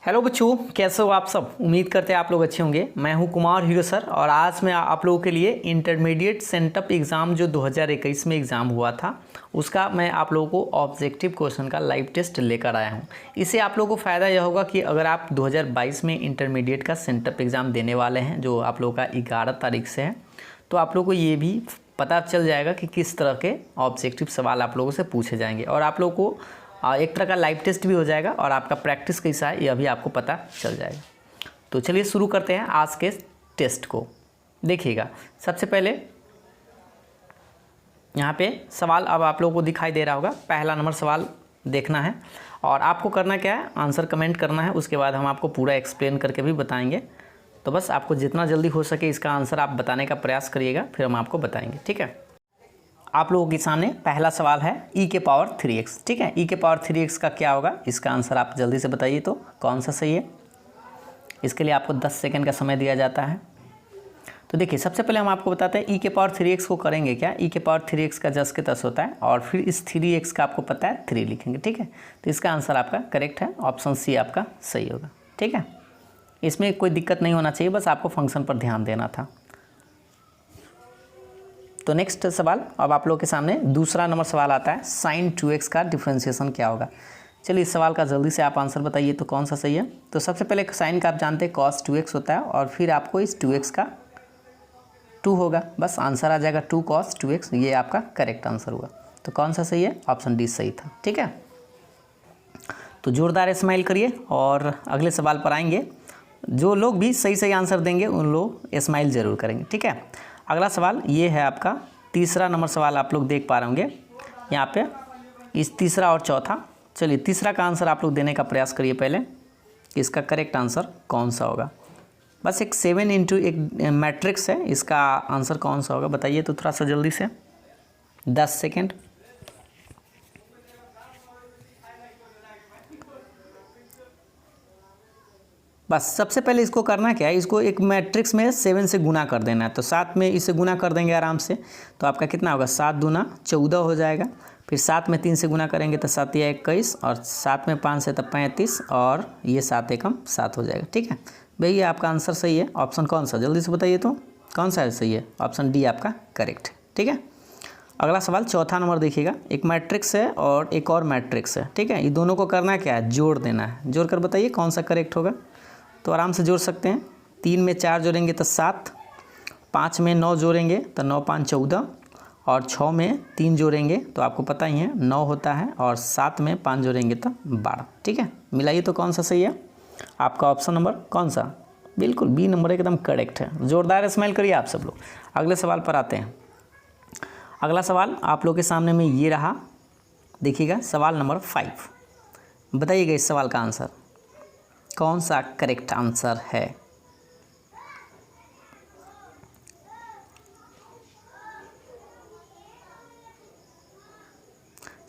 Hello बच्चों, कैसे हो आप सब। उम्मीद करते हैं आप लोग अच्छे होंगे। मैं हूं कुमार हीरो सर और आज मैं आप लोगों के लिए इंटरमीडिएट सेंटअप एग्ज़ाम जो 2021 में एग्ज़ाम हुआ था उसका मैं आप लोगों को ऑब्जेक्टिव क्वेश्चन का लाइव टेस्ट लेकर आया हूं। इससे आप लोगों को फ़ायदा यह होगा कि अगर आप 2022 में इंटरमीडिएट का सेंटअप एग्ज़ाम देने वाले हैं जो आप लोगों का 11 तारीख से है, तो आप लोगों को ये भी पता चल जाएगा कि किस तरह के ऑब्जेक्टिव सवाल आप लोगों से पूछे जाएंगे और आप लोगों को एक तरह का लाइव टेस्ट भी हो जाएगा और आपका प्रैक्टिस कैसा है यह भी आपको पता चल जाएगा। तो चलिए शुरू करते हैं आज के टेस्ट को। देखिएगा, सबसे पहले यहाँ पे सवाल अब आप लोगों को दिखाई दे रहा होगा। पहला नंबर सवाल देखना है और आपको करना क्या है, आंसर कमेंट करना है। उसके बाद हम आपको पूरा एक्सप्लेन करके भी बताएंगे। तो बस आपको जितना जल्दी हो सके इसका आंसर आप बताने का प्रयास करिएगा, फिर हम आपको बताएंगे। ठीक है, आप लोगों के सामने पहला सवाल है e के पावर 3x। ठीक है, e के पावर 3x का क्या होगा, इसका आंसर आप जल्दी से बताइए तो कौन सा सही है। इसके लिए आपको 10 सेकंड का समय दिया जाता है। तो देखिए, सबसे पहले हम आपको बताते हैं e के पावर 3x को करेंगे क्या। e के पावर 3x का 10 के 10 होता है और फिर इस 3x का आपको पता है 3 लिखेंगे। ठीक है, तो इसका आंसर आपका करेक्ट है, ऑप्शन सी आपका सही होगा। ठीक है, इसमें कोई दिक्कत नहीं होना चाहिए, बस आपको फंक्शन पर ध्यान देना था। तो नेक्स्ट सवाल अब आप लोग के सामने दूसरा नंबर सवाल आता है, sin 2x का डिफ्रेंशिएशन क्या होगा। चलिए इस सवाल का जल्दी से आप आंसर बताइए तो कौन सा सही है। तो सबसे पहले साइन का आप जानते हैं cos 2x होता है और फिर आपको इस 2x का 2 होगा, बस आंसर आ जाएगा 2 cos 2x, ये आपका करेक्ट आंसर होगा। तो कौन सा सही है, ऑप्शन डी सही था। ठीक है, तो जोरदार स्माइल करिए और अगले सवाल पर आएंगे। जो लोग भी सही सही आंसर देंगे उन लोग स्माइल जरूर करेंगे। ठीक है, अगला सवाल ये है आपका तीसरा नंबर सवाल, आप लोग देख पा रहे होंगे यहाँ पे इस तीसरा और चौथा। चलिए तीसरा का आंसर आप लोग देने का प्रयास करिए पहले कि इसका करेक्ट आंसर कौन सा होगा। बस एक 7 इंटू एक मैट्रिक्स है, इसका आंसर कौन सा होगा बताइए तो थोड़ा सा जल्दी से, 10 सेकेंड। बस सबसे पहले इसको करना क्या है, इसको एक मैट्रिक्स में 7 से गुना कर देना है। तो 7 में इसे गुना कर देंगे आराम से, तो आपका कितना होगा, 7 दूना 14 हो जाएगा। फिर 7 में 3 से गुना करेंगे तो 7 या 21 और 7 में 5 से तब 35 और ये 7 एकम 7 हो जाएगा। ठीक है भैया, आपका आंसर सही है। ऑप्शन कौन सा, जल्दी से बताइए तो कौन सा है सही है, ऑप्शन डी आपका करेक्ट है। ठीक है, अगला सवाल चौथा नंबर देखिएगा, एक मैट्रिक्स है और एक और मैट्रिक्स है। ठीक है, ये दोनों को करना क्या है, जोड़ देना है। जोड़ कर बताइए कौन सा करेक्ट होगा। तो आराम से जोड़ सकते हैं, 3 में 4 जोड़ेंगे तो 7, 5 में 9 जोड़ेंगे तो 9 5 14 और 6 में 3 जोड़ेंगे तो आपको पता ही है 9 होता है और 7 में 5 जोड़ेंगे तो 12। ठीक है, मिलाइए तो कौन सा सही है, आपका ऑप्शन नंबर कौन सा, बिल्कुल बी नंबर एकदम करेक्ट है। जोरदार स्माइल करिए आप सब लोग। अगले सवाल पर आते हैं। अगला सवाल आप लोग के सामने में ये रहा, देखिएगा सवाल नंबर 5। बताइएगा इस सवाल का आंसर कौन सा करेक्ट आंसर है।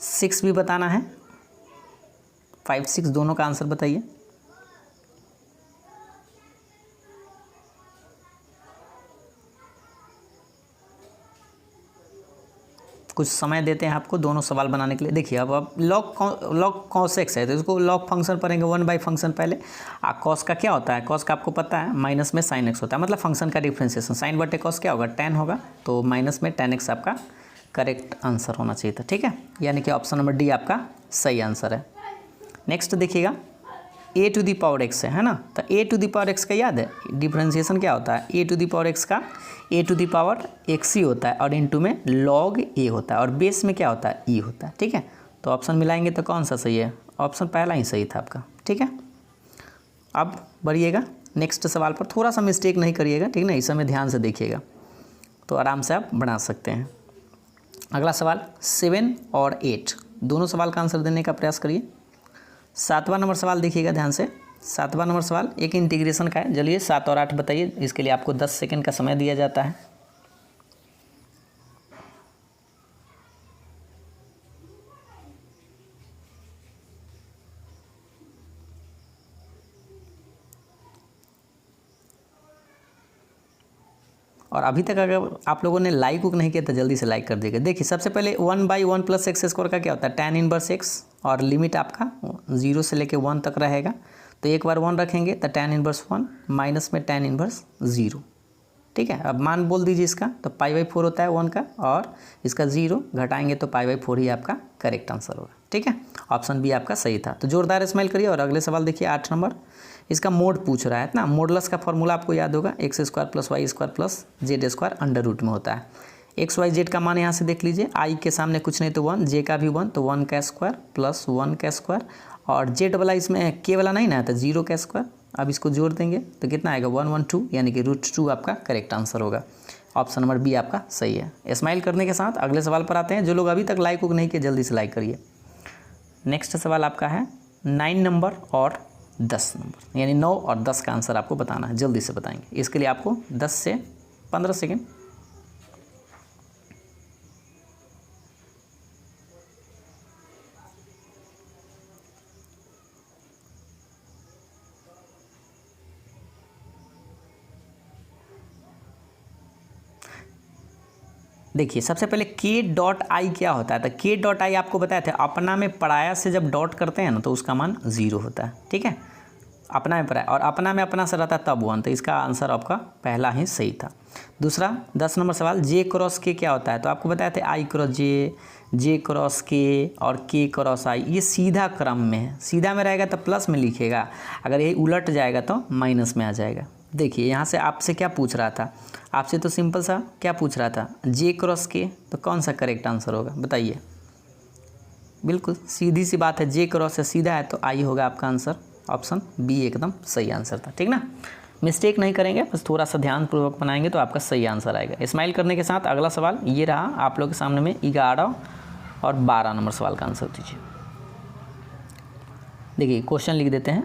सिक्स भी बताना है, 5 6 दोनों का आंसर बताइए। कुछ समय देते हैं आपको दोनों सवाल बनाने के लिए। देखिए अब लॉग कॉस एक्स है तो इसको लॉग फंक्शन पढ़ेंगे, 1 बाई फंक्शन पहले। कॉस का क्या होता है, कॉस का आपको पता है माइनस में साइन एक्स होता है, मतलब फंक्शन का डिफ्रेंशिएशन। साइन बटे कॉस क्या होगा, tan होगा, तो माइनस में tan एक्स आपका करेक्ट आंसर होना चाहिए था। ठीक है, यानी कि ऑप्शन नंबर डी आपका सही आंसर है। नेक्स्ट देखिएगा, a to the power x है ना, तो a to the power x का याद है डिफ्रेंशिएशन क्या होता है, a to the power x का a to the power x ही होता है और इनटू में log a होता है और बेस में क्या होता है e होता है। ठीक है, तो ऑप्शन मिलाएंगे तो कौन सा सही है, ऑप्शन पहला ही सही था आपका। ठीक है, अब बढ़िएगा नेक्स्ट सवाल पर, थोड़ा सा मिस्टेक नहीं करिएगा, ठीक ना, इस समय ध्यान से देखिएगा तो आराम से आप बना सकते हैं। अगला सवाल 7 और 8 दोनों सवाल का आंसर देने का प्रयास करिए। 7वां नंबर सवाल देखिएगा ध्यान से, 7वां नंबर सवाल एक इंटीग्रेशन का है। चलिए 7 और 8 बताइए, इसके लिए आपको 10 सेकंड का समय दिया जाता है। और अभी तक अगर आप लोगों ने लाइक उक नहीं किया तो जल्दी से लाइक कर दीजिएगा। देखिए सबसे पहले 1/1 प्लस एक्स स्क्वायर का क्या होता है, tan इनवर्स एक्स और लिमिट आपका 0 से लेके 1 तक रहेगा। तो एक बार 1 रखेंगे तो tan इनवर्स 1 माइनस में tan इनवर्स 0, ठीक है। अब मान बोल दीजिए इसका, तो π/4 होता है 1 का, और इसका 0 घटाएंगे तो π/4 ही आपका करेक्ट आंसर होगा, ठीक है। ऑप्शन बी आपका सही था। तो जोरदार स्माइल करिए। और अगले सवाल देखिए 8 नंबर, इसका मोड पूछ रहा है ना। मोडलस का फॉर्मूला आपको याद होगा, x² + y² + z² under root में होता है। एक्स वाई जेड का मान यहाँ से देख लीजिए, i के सामने कुछ नहीं तो 1, j का भी 1 तो 1 का स्क्वायर प्लस 1 का स्क्वायर, और z वाला इसमें k वाला नहीं ना था, 0 का स्क्वायर। अब इसको जोड़ देंगे तो कितना आएगा 112, यानी कि √2 आपका करेक्ट आंसर होगा। ऑप्शन नंबर बी आपका सही है। स्माइल करने के साथ अगले सवाल पर आते हैं। जो लोग अभी तक लाइक को नहीं किए जल्दी से लाइक करिए। नेक्स्ट सवाल आपका है 9 नंबर और 10 नंबर, यानी 9 और 10 का आंसर आपको बताना है, जल्दी से बताएंगे। इसके लिए आपको 10 से 15 सेकेंड। देखिए सबसे पहले k.i क्या होता है, तो k.i आपको बताया था, अपना में पराया से जब डॉट करते हैं ना तो उसका मान 0 होता है, ठीक है। अपना में पराया, और अपना में अपना से रहता है तब 1, तो इसका आंसर आपका पहला ही सही था। दूसरा 10 नंबर सवाल, j क्रॉस k क्या होता है, तो आपको बताया था i cross j, j cross k और k क्रॉस i, ये सीधा क्रम में है। सीधा में रहेगा तो प्लस में लिखेगा, अगर यही उलट जाएगा तो माइनस में आ जाएगा। देखिए यहाँ से आपसे क्या पूछ रहा था, आपसे तो सिंपल सा क्या पूछ रहा था, j क्रॉस k, तो कौन सा करेक्ट आंसर होगा बताइए। बिल्कुल सीधी सी बात है, j क्रॉस से सीधा है तो i होगा आपका आंसर। ऑप्शन बी एकदम सही आंसर था, ठीक ना। मिस्टेक नहीं करेंगे, बस थोड़ा सा ध्यानपूर्वक बनाएंगे तो आपका सही आंसर आएगा। स्माइल करने के साथ अगला सवाल ये रहा आप लोग के सामने में 11 और 12 नंबर सवाल का आंसर दीजिए। देखिए क्वेश्चन लिख देते हैं,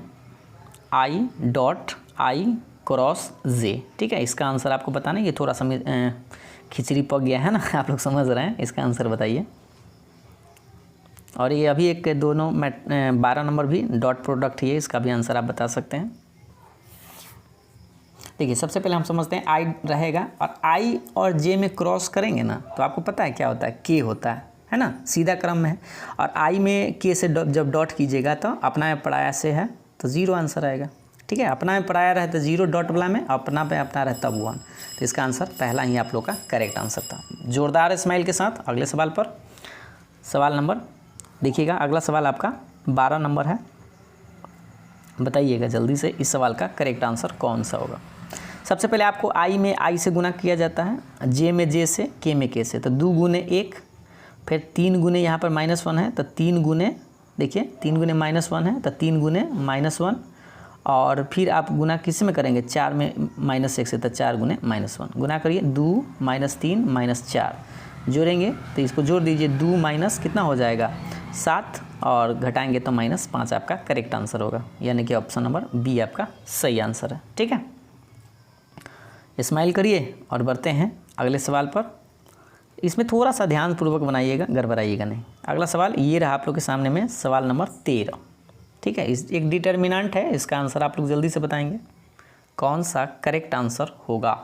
i.i क्रॉस j, ठीक है। इसका आंसर आपको बताना है, ये थोड़ा सा खिचड़ी पक गया है ना, आप लोग समझ रहे हैं। इसका आंसर बताइए। और ये अभी एक दोनों 12 नंबर भी डॉट प्रोडक्ट ही है, इसका भी आंसर आप बता सकते हैं। देखिए सबसे पहले हम समझते हैं i रहेगा, और i और j में क्रॉस करेंगे ना तो आपको पता है क्या होता है, k होता है ना, सीधा क्रम में है। और i में k से जब डॉट कीजिएगा तो अपना में पराया से है तो 0 आंसर आएगा, ठीक है। अपना में पराया रहे तो 0 डॉट वाला में, अपना पे अपना रहे तब 1, तो इसका आंसर पहला ही आप लोग का करेक्ट आंसर था। जोरदार स्माइल के साथ अगले सवाल पर। सवाल नंबर देखिएगा, अगला सवाल आपका 12 नंबर है। बताइएगा जल्दी से इस सवाल का करेक्ट आंसर कौन सा होगा। सबसे पहले आपको i में i से गुना किया जाता है, j में j से, k में k से, तो 2 गुने 1, फिर 3 गुने यहाँ पर -1 है तो 3 गुने, देखिए 3 गुने -1 है तो 3 गुने -1, और फिर आप गुना किस में करेंगे, 4 में -1 से, तो 4 गुने -1 गुना करिए, 2 -3 -4 जोड़ेंगे तो इसको जोड़ दीजिए, 2 माइनस कितना हो जाएगा 7, और घटाएंगे तो -5 आपका करेक्ट आंसर होगा, यानी कि ऑप्शन नंबर बी आपका सही आंसर है, ठीक है। स्माइल करिए और बढ़ते हैं अगले सवाल पर। इसमें थोड़ा सा ध्यानपूर्वक बनाइएगा, गड़बड़ाइएगा नहीं। अगला सवाल ये रहा आप लोग के सामने में, सवाल नंबर 13, ठीक है। इस एक डिटर्मिनेंट है, इसका आंसर आप लोग जल्दी से बताएंगे कौन सा करेक्ट आंसर होगा।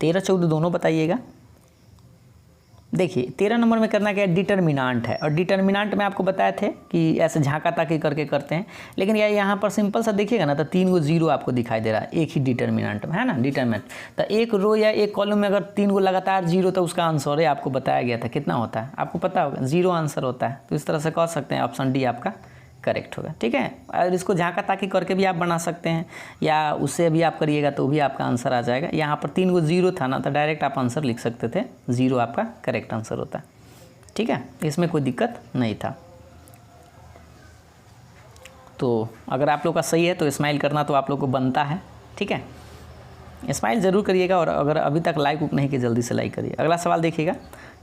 तेरह 14 दोनों बताइएगा। देखिए 13 नंबर में करना क्या है, डिटर्मिनेंट है, और डिटर्मिनेंट में आपको बताए थे कि ऐसे झांका ताकी करके करते हैं, लेकिन यार यहाँ पर सिंपल सा देखिएगा ना तो 3 गो 0 आपको दिखाई दे रहा है एक ही डिटर्मिनेंट में, है ना। डिटर्मिनेंट तो एक रो या एक कॉलम में अगर 3 गो लगातार 0 तो उसका आंसर है, आपको बताया गया था कितना होता है, आपको पता होगा 0 आंसर होता है। तो इस तरह से कह सकते हैं ऑप्शन डी आपका करेक्ट होगा, ठीक है। और इसको झांका ताकी करके भी आप बना सकते हैं, या उससे भी आप करिएगा तो भी आपका आंसर आ जाएगा। यहाँ पर 3 गो 0 था ना तो डायरेक्ट आप आंसर लिख सकते थे, 0 आपका करेक्ट आंसर होता है, ठीक है। इसमें कोई दिक्कत नहीं था। तो अगर आप लोग का सही है तो स्माइल करना तो आप लोग को बनता है, ठीक है। स्माइल ज़रूर करिएगा, और अगर अभी तक लाइक नहीं किया जल्दी से लाइक करिए। अगला सवाल देखिएगा,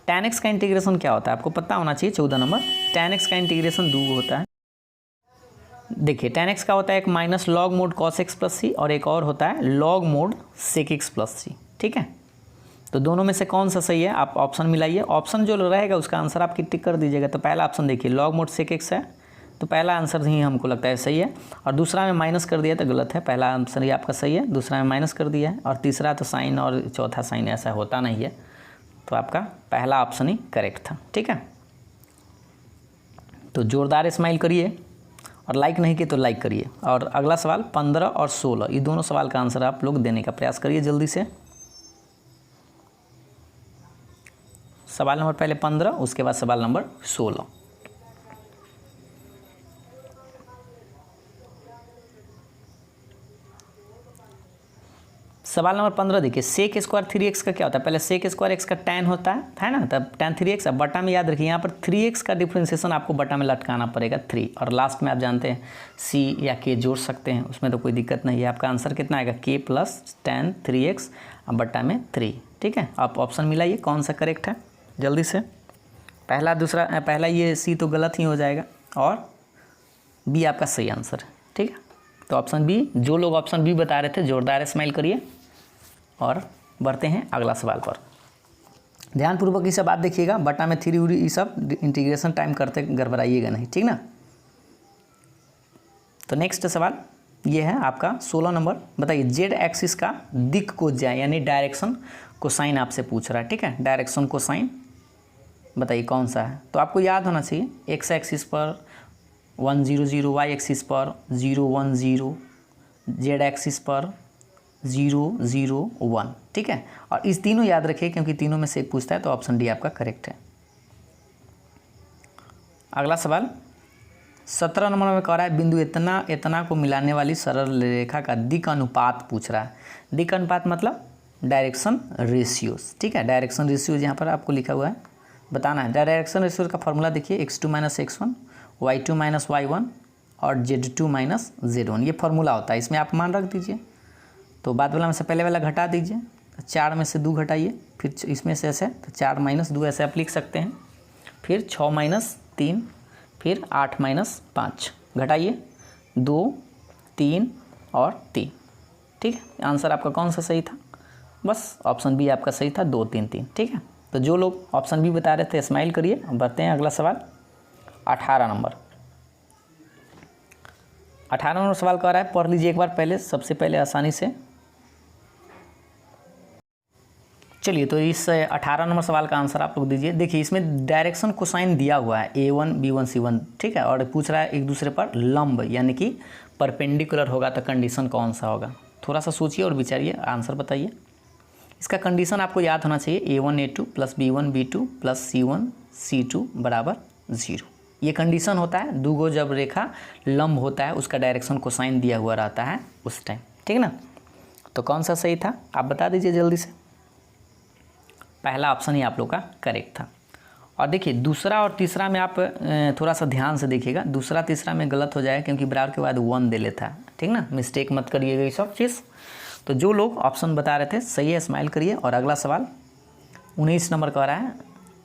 tan x का इंटीग्रेशन क्या होता है, आपको पता होना चाहिए। 14 नंबर, tan x का इंटीग्रेशन 2 होता है। देखिए tan x का होता है एक minus log mod cos x plus सी, और एक और होता है log mod sec x plus सी, ठीक है। तो दोनों में से कौन सा सही है, आप ऑप्शन मिलाइए। ऑप्शन जो रहेगा उसका आंसर आप टिक कर दीजिएगा। तो पहला ऑप्शन देखिए लॉग मोड sec x है, तो पहला आंसर ही हमको लगता है सही है, और दूसरा में माइनस कर दिया तो गलत है। पहला आंसर ही आपका सही है, दूसरा में माइनस कर दिया है, और तीसरा तो साइन और चौथा साइन ऐसा होता नहीं है, तो आपका पहला ऑप्शन ही करेक्ट था। ठीक है, तो जोरदार स्माइल करिए, और लाइक नहीं किए तो लाइक करिए। और अगला सवाल 15 और 16, ये दोनों सवाल का आंसर आप लोग देने का प्रयास करिए जल्दी से। सवाल नंबर पहले 15, उसके बाद सवाल नंबर 16। सवाल नंबर 15 देखिए, सेक स्क्वायर 3x का क्या होता है। पहले सेक स्क्वायर x का tan होता है ना, तब tan 3x। अब बटा में याद रखिए, यहाँ पर 3x का डिफ्रेंसिएशन आपको बटा में लटकाना पड़ेगा 3, और लास्ट में आप जानते हैं c या k जोड़ सकते हैं, उसमें तो कोई दिक्कत नहीं है। आपका आंसर कितना आएगा, k प्लस tan 3x अब बटा में 3। ठीक है, आप ऑप्शन मिलाइए कौन सा करेक्ट है जल्दी से। पहला दूसरा, पहला ये c तो गलत ही हो जाएगा, और b आपका सही आंसर है। ठीक है, तो ऑप्शन b, जो लोग ऑप्शन b बता रहे थे जोरदार स्माइल करिए। और बढ़ते हैं अगला सवाल पर। ध्यानपूर्वक ये सब बात देखिएगा, बटा में 3 उरी ये सब इंटीग्रेशन टाइम करते गड़बड़ाइएगा नहीं, ठीक ना। तो नेक्स्ट सवाल ये है आपका 16 नंबर। बताइए, जेड एक्सिस का दिक को जाए यानी डायरेक्शन को साइन आपसे पूछ रहा है। ठीक है, डायरेक्शन को साइन बताइए कौन सा है। तो आपको याद होना चाहिए, एक्स एक्सिस पर 100, वाई एक्सिस पर 010, जेड एक्सिस पर 001। ठीक है, और इस तीनों याद रखिए क्योंकि तीनों में से एक पूछता है, तो ऑप्शन डी आपका करेक्ट है। अगला सवाल 17 नंबर में कह रहा है, बिंदु इतना इतना को मिलाने वाली सरल रेखा का दिक अनुपात पूछ रहा है। दिक अनुपात मतलब डायरेक्शन रेशियोज। ठीक है, डायरेक्शन रेशियोज यहाँ पर आपको लिखा हुआ है, बताना है। डायरेक्शन रेशियोज का फॉर्मूला देखिए, x2 - x1, y2 - y1 और z2 - z1, ये फॉर्मूला होता है। इसमें आप मान रख दीजिए, तो बाद वाला में से पहले वाला घटा दीजिए, 4 में से 2 घटाइए, फिर इसमें से ऐसे, तो 4 - 2 ऐसे आप लिख सकते हैं, फिर 6 - 3, फिर 8 - 5 घटाइए, 2, 3 और 3। ठीक है, आंसर आपका कौन सा सही था, बस ऑप्शन बी आपका सही था, 2, 3, 3। ठीक है, तो जो लोग ऑप्शन बी बता रहे थे स्माइल करिए। बढ़ते हैं अगला सवाल 18 नंबर। 18 नंबर सवाल कह रहा है, पढ़ लीजिए एक बार पहले, सबसे पहले आसानी से। चलिए, तो इस 18 नंबर सवाल का आंसर आप लोग दीजिए। देखिए, इसमें डायरेक्शन कोसाइन दिया हुआ है A1 B1 C1। ठीक है, और पूछ रहा है एक दूसरे पर लंब यानी कि परपेंडिकुलर होगा तो कंडीशन कौन सा होगा। थोड़ा सा सोचिए और विचारिए, आंसर बताइए। इसका कंडीशन आपको याद होना चाहिए, A1 A2 plus B1 B2 plus C1 C2 बराबर 0। ये कंडीशन होता है, दूगो जब रेखा लंब होता है उसका डायरेक्शन कोसाइन दिया हुआ रहता है उस टाइम। ठीक ना, तो कौन सा सही था आप बता दीजिए जल्दी से। पहला ऑप्शन ही आप लोग का करेक्ट था। और देखिए, दूसरा और तीसरा में आप थोड़ा सा ध्यान से देखिएगा, दूसरा तीसरा में गलत हो जाए क्योंकि बराबर के बाद 1 दे लेता है। ठीक ना, मिस्टेक मत करिएगा ये सब चीज़। तो जो लोग ऑप्शन बता रहे थे सही है, स्माइल करिए। और अगला सवाल 19 नंबर का रहा है,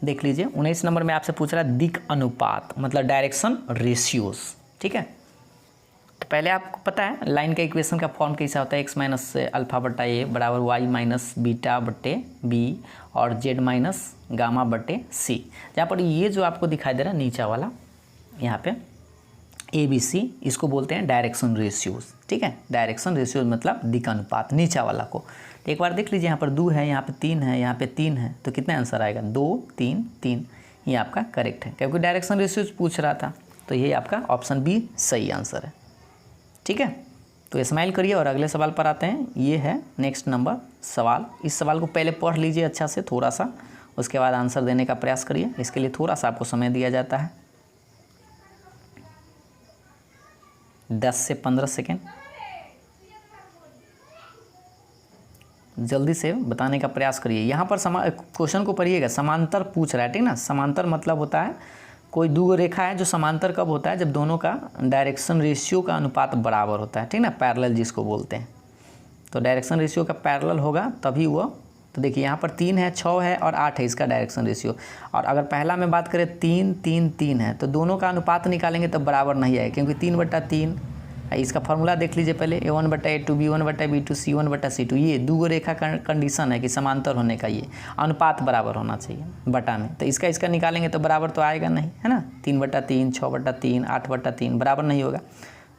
देख लीजिए। 19 नंबर में आपसे पूछ रहा है दिक अनुपात मतलब डायरेक्शन रेशियोज। ठीक है, तो पहले आपको पता है लाइन का इक्वेशन का फॉर्म कैसा होता है, x माइनस अल्फा बट्टा ए बराबर y माइनस बीटा बट्टे बी और z माइनस गामा बट्टे सी। जहाँ पर ये जो आपको दिखाई दे रहा है नीचा वाला यहाँ पे ABC, इसको बोलते हैं डायरेक्शन रेशियोज। ठीक है, डायरेक्शन रेशियोज मतलब दिक अनुपात, नीचा वाला को। तो एक बार देख लीजिए, यहाँ पर 2 है, यहाँ पे 3 है, यहाँ पे 3 है, तो कितना आंसर आएगा, 2, 3, 3। ये आपका करेक्ट है क्योंकि डायरेक्शन रेशियोज पूछ रहा था, तो ये आपका ऑप्शन बी सही आंसर है। ठीक है, तो स्माइल करिए और अगले सवाल पर आते हैं। ये है नेक्स्ट नंबर सवाल। इस सवाल को पहले पढ़ लीजिए अच्छा से थोड़ा सा, उसके बाद आंसर देने का प्रयास करिए। इसके लिए थोड़ा सा आपको समय दिया जाता है, 10 से 15 सेकेंड। जल्दी से बताने का प्रयास करिए। यहाँ पर क्वेश्चन को पढ़िएगा, समांतर पूछ रहा है। ठीक ना, समांतर मतलब होता है कोई दो रेखा है जो समांतर कब होता है, जब दोनों का डायरेक्शन रेशियो का अनुपात बराबर होता है। ठीक ना, पैरेलल जिसको बोलते हैं। तो डायरेक्शन रेशियो का पैरेलल होगा तभी वो, तो देखिए यहाँ पर 3 है, 6 है और 8 है इसका डायरेक्शन रेशियो। और अगर पहला में बात करें 3, 3, 3 है, तो दोनों का अनुपात निकालेंगे तब बराबर नहीं आएगा क्योंकि 3/3 इसका फार्मूला देख लीजिए पहले, A1/A2 B1/B2 C1/C2, ये दो रेखा का कंडीशन है कि समांतर होने का, ये अनुपात बराबर होना चाहिए बटा में। तो इसका निकालेंगे तो बराबर तो आएगा नहीं, है ना, 3/3 6/3 8/3 बराबर नहीं होगा।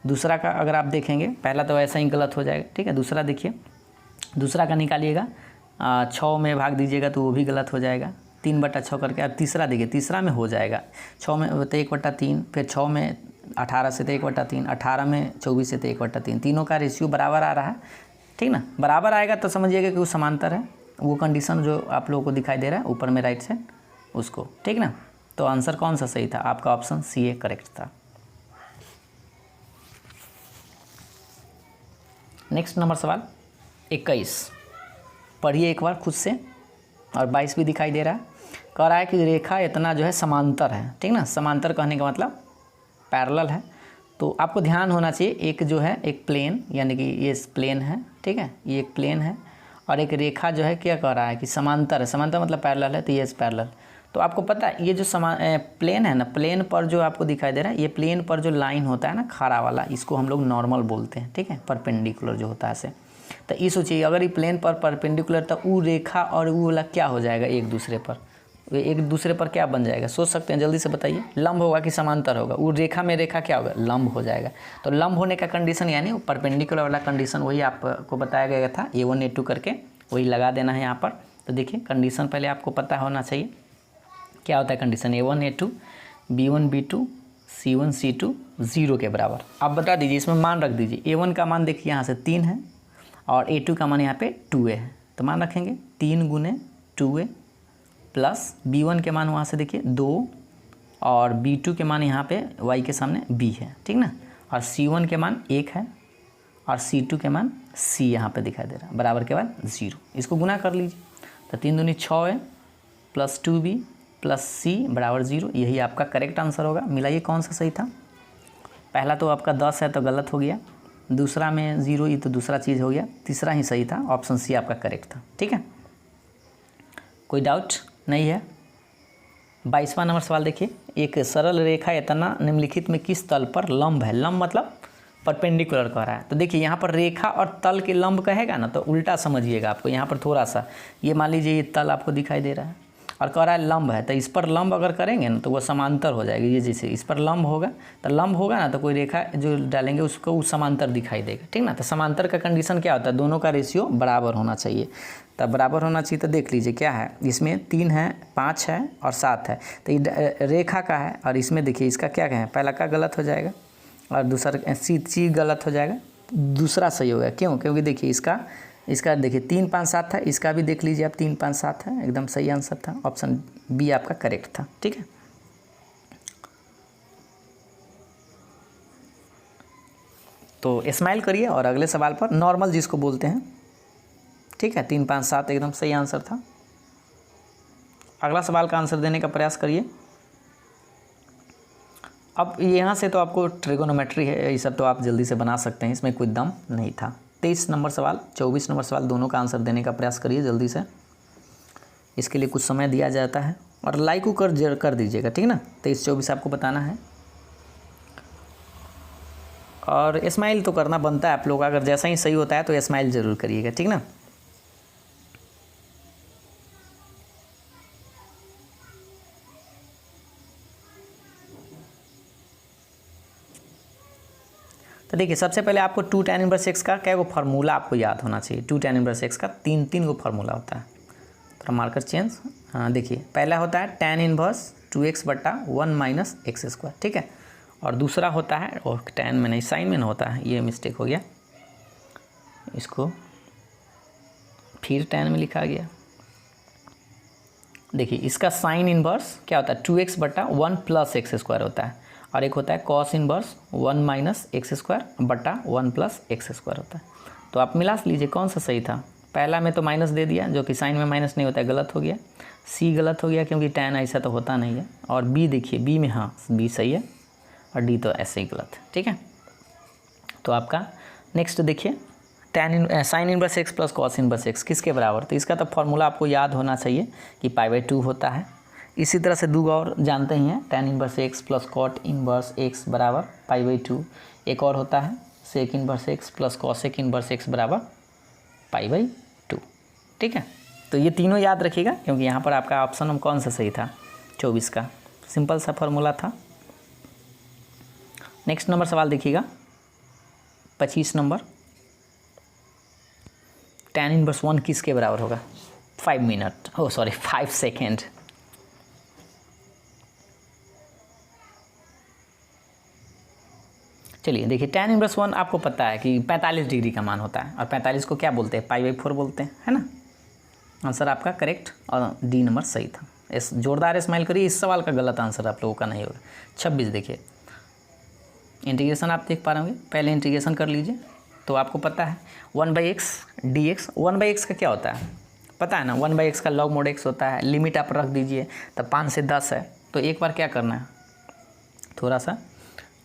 दूसरा का अगर आप देखेंगे, पहला तो ऐसा ही गलत हो जाएगा, ठीक है। दूसरा देखिए, दूसरा का निकालिएगा 6 में भाग दीजिएगा तो वो भी गलत हो जाएगा, 3/6 करके। अब तीसरा देखिए, तीसरा में हो जाएगा 6 में तो 1/3, फिर 6 में 18 से तो 1/3, 18 में 24 से तो 1/3, तीनों का रेशियो बराबर आ रहा है, ठीक ना। बराबर आएगा तो समझिएगा कि वो समांतर है, वो कंडीशन जो आप लोगों को दिखाई दे रहा है ऊपर में राइट साइड उसको, ठीक ना। तो आंसर कौन सा सही था? आपका ऑप्शन सी ए करेक्ट था। नेक्स्ट नंबर सवाल 21, पढ़िए एक बार खुद से, और 22 भी दिखाई दे रहा है। कह रहा है कि रेखा इतना जो है समांतर है, ठीक ना। समांतर कहने का मतलब पैरेलल है। तो आपको ध्यान होना चाहिए, एक जो है एक प्लेन, यानी कि ये प्लेन है, ठीक है, ये एक प्लेन है, और एक रेखा जो है क्या कह रहा है कि समांतर है। समांतर मतलब पैरेलल है, तो ये पैरेलल। तो आपको पता है ये जो प्लेन है ना, प्लेन पर जो आपको दिखाई दे रहा है, ये प्लेन पर जो लाइन होता है ना खड़ा वाला, इसको हम लोग नॉर्मल बोलते हैं, ठीक है, परपेंडिकुलर जो होता है ऐसे। तो ये सोचिए, अगर ये प्लेन पर परपेंडिकुलर, तो वो रेखा और वो वाला क्या हो जाएगा, एक दूसरे पर, एक दूसरे पर क्या बन जाएगा, सोच सकते हैं, जल्दी से बताइए। लंब होगा कि समांतर होगा? वो रेखा में रेखा क्या होगा, लंब हो जाएगा। तो लंब होने का कंडीशन यानी वो परपेंडिकुलर वाला कंडीशन, वही आपको बताया गया था A1 A2 करके, वही लगा देना है यहाँ पर। तो देखिए कंडीशन पहले आपको पता होना चाहिए क्या होता है condition, A1 A2 B1 B2 C1 C2 0 के बराबर। आप बता दीजिए, इसमें मान रख दीजिए। A1 का मान देखिए यहाँ से 3 है, और A2 का मान यहाँ पे 2A है, तो मान रखेंगे 3 × 2A प्लस B1 के मान वहाँ से देखिए 2, और B2 के मान यहाँ पे Y के सामने B है, ठीक ना, और C1 के मान 1 है, और C2 के मान C यहाँ पे दिखाई दे रहा है, बराबर के बाद 0। इसको गुना कर लीजिए, तो 3 दूनी 6A plus 2B plus C बराबर 0। यही आपका करेक्ट आंसर होगा। मिलाइए कौन सा सही था। पहला तो आपका 10 है तो गलत हो गया, दूसरा में 0, ये तो दूसरा चीज़ हो गया, तीसरा ही सही था, ऑप्शन सी आपका करेक्ट था, ठीक है। कोई डाउट नहीं है। 22वां नंबर सवाल देखिए, एक सरल रेखा इतना निम्नलिखित में किस तल पर लंब है। लंब मतलब परपेंडिकुलर कह रहा है। तो देखिए यहाँ पर रेखा और तल के लंब कहेगा ना, तो उल्टा समझिएगा आपको। यहाँ पर थोड़ा सा ये मान लीजिए, ये तल आपको दिखाई दे रहा है और कह रहा है लंब है, तो इस पर लंब अगर करेंगे ना तो वो समांतर हो जाएगी। ये जैसे इस पर लंब होगा, तो लंब होगा ना, तो कोई रेखा जो डालेंगे उसको वो समांतर दिखाई देगा, ठीक ना। तो समांतर का कंडीशन क्या होता है, दोनों का रेशियो बराबर होना चाहिए। तब बराबर होना चाहिए, तो देख लीजिए क्या है, इसमें 3 है, 5 है और 7 है। तो ये रेखा का है, और इसमें देखिए इसका क्या है, पहला का गलत हो जाएगा और दूसरा सी गलत हो जाएगा, दूसरा सही होगा। क्यों? क्योंकि देखिए इसका देखिए 3 5 7 था, इसका भी देख लीजिए आप 3 5 7 है, एकदम सही आंसर था। ऑप्शन बी आपका करेक्ट था, ठीक है। तो स्माइल करिए और अगले सवाल पर नॉर्मल जिसको बोलते हैं, ठीक है, 3 5 7 एकदम सही आंसर था। अगला सवाल का आंसर देने का प्रयास करिए। अब यहाँ से तो आपको ट्रिगोनोमेट्री है, ये सब तो आप जल्दी से बना सकते हैं, इसमें कोई दम नहीं था। 23 नंबर सवाल 24 नंबर सवाल दोनों का आंसर देने का प्रयास करिए जल्दी से। इसके लिए कुछ समय दिया जाता है, और लाइक को कर दीजिएगा, ठीक ना। 23 24 आपको बताना है, और स्माइल तो करना बनता है आप लोग, अगर जैसा ही सही होता है तो स्माइल ज़रूर करिएगा, ठीक ना। तो देखिए सबसे पहले आपको 2 tan इनवर्स x का क्या वो फार्मूला आपको याद होना चाहिए। 2 tan इनवर्स x का 3 गो फार्मूला होता है। थोड़ा मार्कर चेंज, हाँ देखिए पहला होता है tan इनवर्स 2x/1 - x², ठीक है। और दूसरा होता है, और tan में नहीं साइन में होता है, ये मिस्टेक हो गया, इसको फिर tan में लिखा गया। देखिए इसका साइन इनवर्स क्या होता है, 2x/1 + x² होता है, और एक होता है कॉस इनवर्स 1 - x² बटा 1 + x² होता है। तो आप मिला लीजिए कौन सा सही था। पहला में तो माइनस दे दिया, जो कि साइन में माइनस नहीं होता है, गलत हो गया। सी गलत हो गया क्योंकि tan ऐसा तो होता नहीं है। और बी देखिए, बी में हाँ बी सही है, और डी तो ऐसे ही गलत है, ठीक है। तो आपका नेक्स्ट देखिए sine inverse x + cos inverse x किसके बराबर। तो इसका तो फॉर्मूला आपको याद होना चाहिए कि π/2 होता है। इसी तरह से 2 और जानते ही हैं, tan inverse x + cot inverse x बराबर π/2। एक और होता है sec inverse x plus cosec inverse x बराबर π/2। ठीक है, तो ये तीनों याद रखिएगा, क्योंकि यहाँ पर आपका ऑप्शन नंबर कौन सा सही था, 24 का। सिंपल सा फॉर्मूला था। नेक्स्ट नंबर सवाल देखिएगा, 25 नंबर। tan इनवर्स 1 किसके बराबर होगा? 5 सेकेंड। चलिए देखिए, tan इनवर्स 1 आपको पता है कि 45 डिग्री का मान होता है, और 45 को क्या बोलते हैं? π/4 बोलते हैं, है ना। आंसर आपका करेक्ट और डी नंबर सही था। इस जोरदार स्माइल करिए, इस सवाल का गलत आंसर आप लोगों का नहीं होगा। 26 देखिए, इंटीग्रेशन आप देख पा रहे होंगे, पहले इंटीग्रेशन कर लीजिए। तो आपको पता है 1/x dx, 1/x का क्या होता है पता है ना, 1/x का log mod x होता है। लिमिट आप रख दीजिए, तब 5 से 10 है, तो एक बार क्या करना है, थोड़ा सा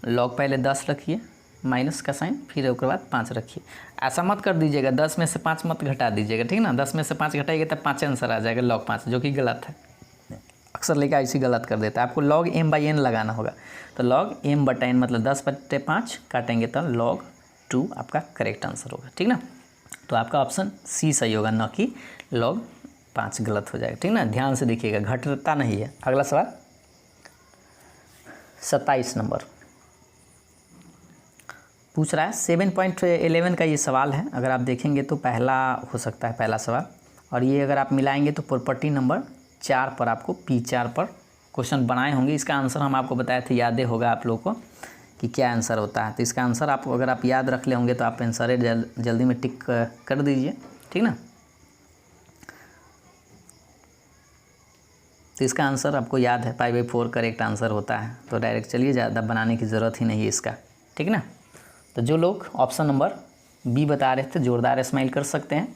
log पहले 10 रखिए, माइनस का साइन, फिर उसके बाद 5 रखिए। ऐसा मत कर दीजिएगा, 10 में से 5 मत घटा दीजिएगा, ठीक ना। 10 में से 5 घटाइएगा तब 5 आंसर आ जाएगा log 5, जो कि गलत है। अक्सर लेकर ऐसी गलत कर देता है। आपको log m/n लगाना होगा, तो log m/n मतलब 10/5 काटेंगे तो log 2 आपका करेक्ट आंसर होगा, ठीक ना। तो आपका ऑप्शन सी सही होगा, न कि log 5 गलत हो जाएगा, ठीक ना। ध्यान से देखिएगा, घटता नहीं है। अगला सवाल 27 नंबर पूछ रहा है, 7.11 का ये सवाल है। अगर आप देखेंगे तो पहला हो सकता है, पहला सवाल, और ये अगर आप मिलाएंगे तो प्रॉपर्टी नंबर 4 पर आपको P4 पर क्वेश्चन बनाए होंगे। इसका आंसर हम आपको बताए थे, याद होगा आप लोगों को कि क्या आंसर होता है। तो इसका आंसर आपको अगर आप याद रख ले होंगे तो आप आंसर जल्दी में टिक कर दीजिए, ठीक ना। तो इसका आंसर आपको याद है, π/4 करेक्ट आंसर होता है। तो डायरेक्ट चलिए, ज़्यादा बनाने की ज़रूरत ही नहीं है इसका, ठीक ना। तो जो लोग ऑप्शन नंबर बी बता रहे थे, जोरदार स्माइल कर सकते हैं।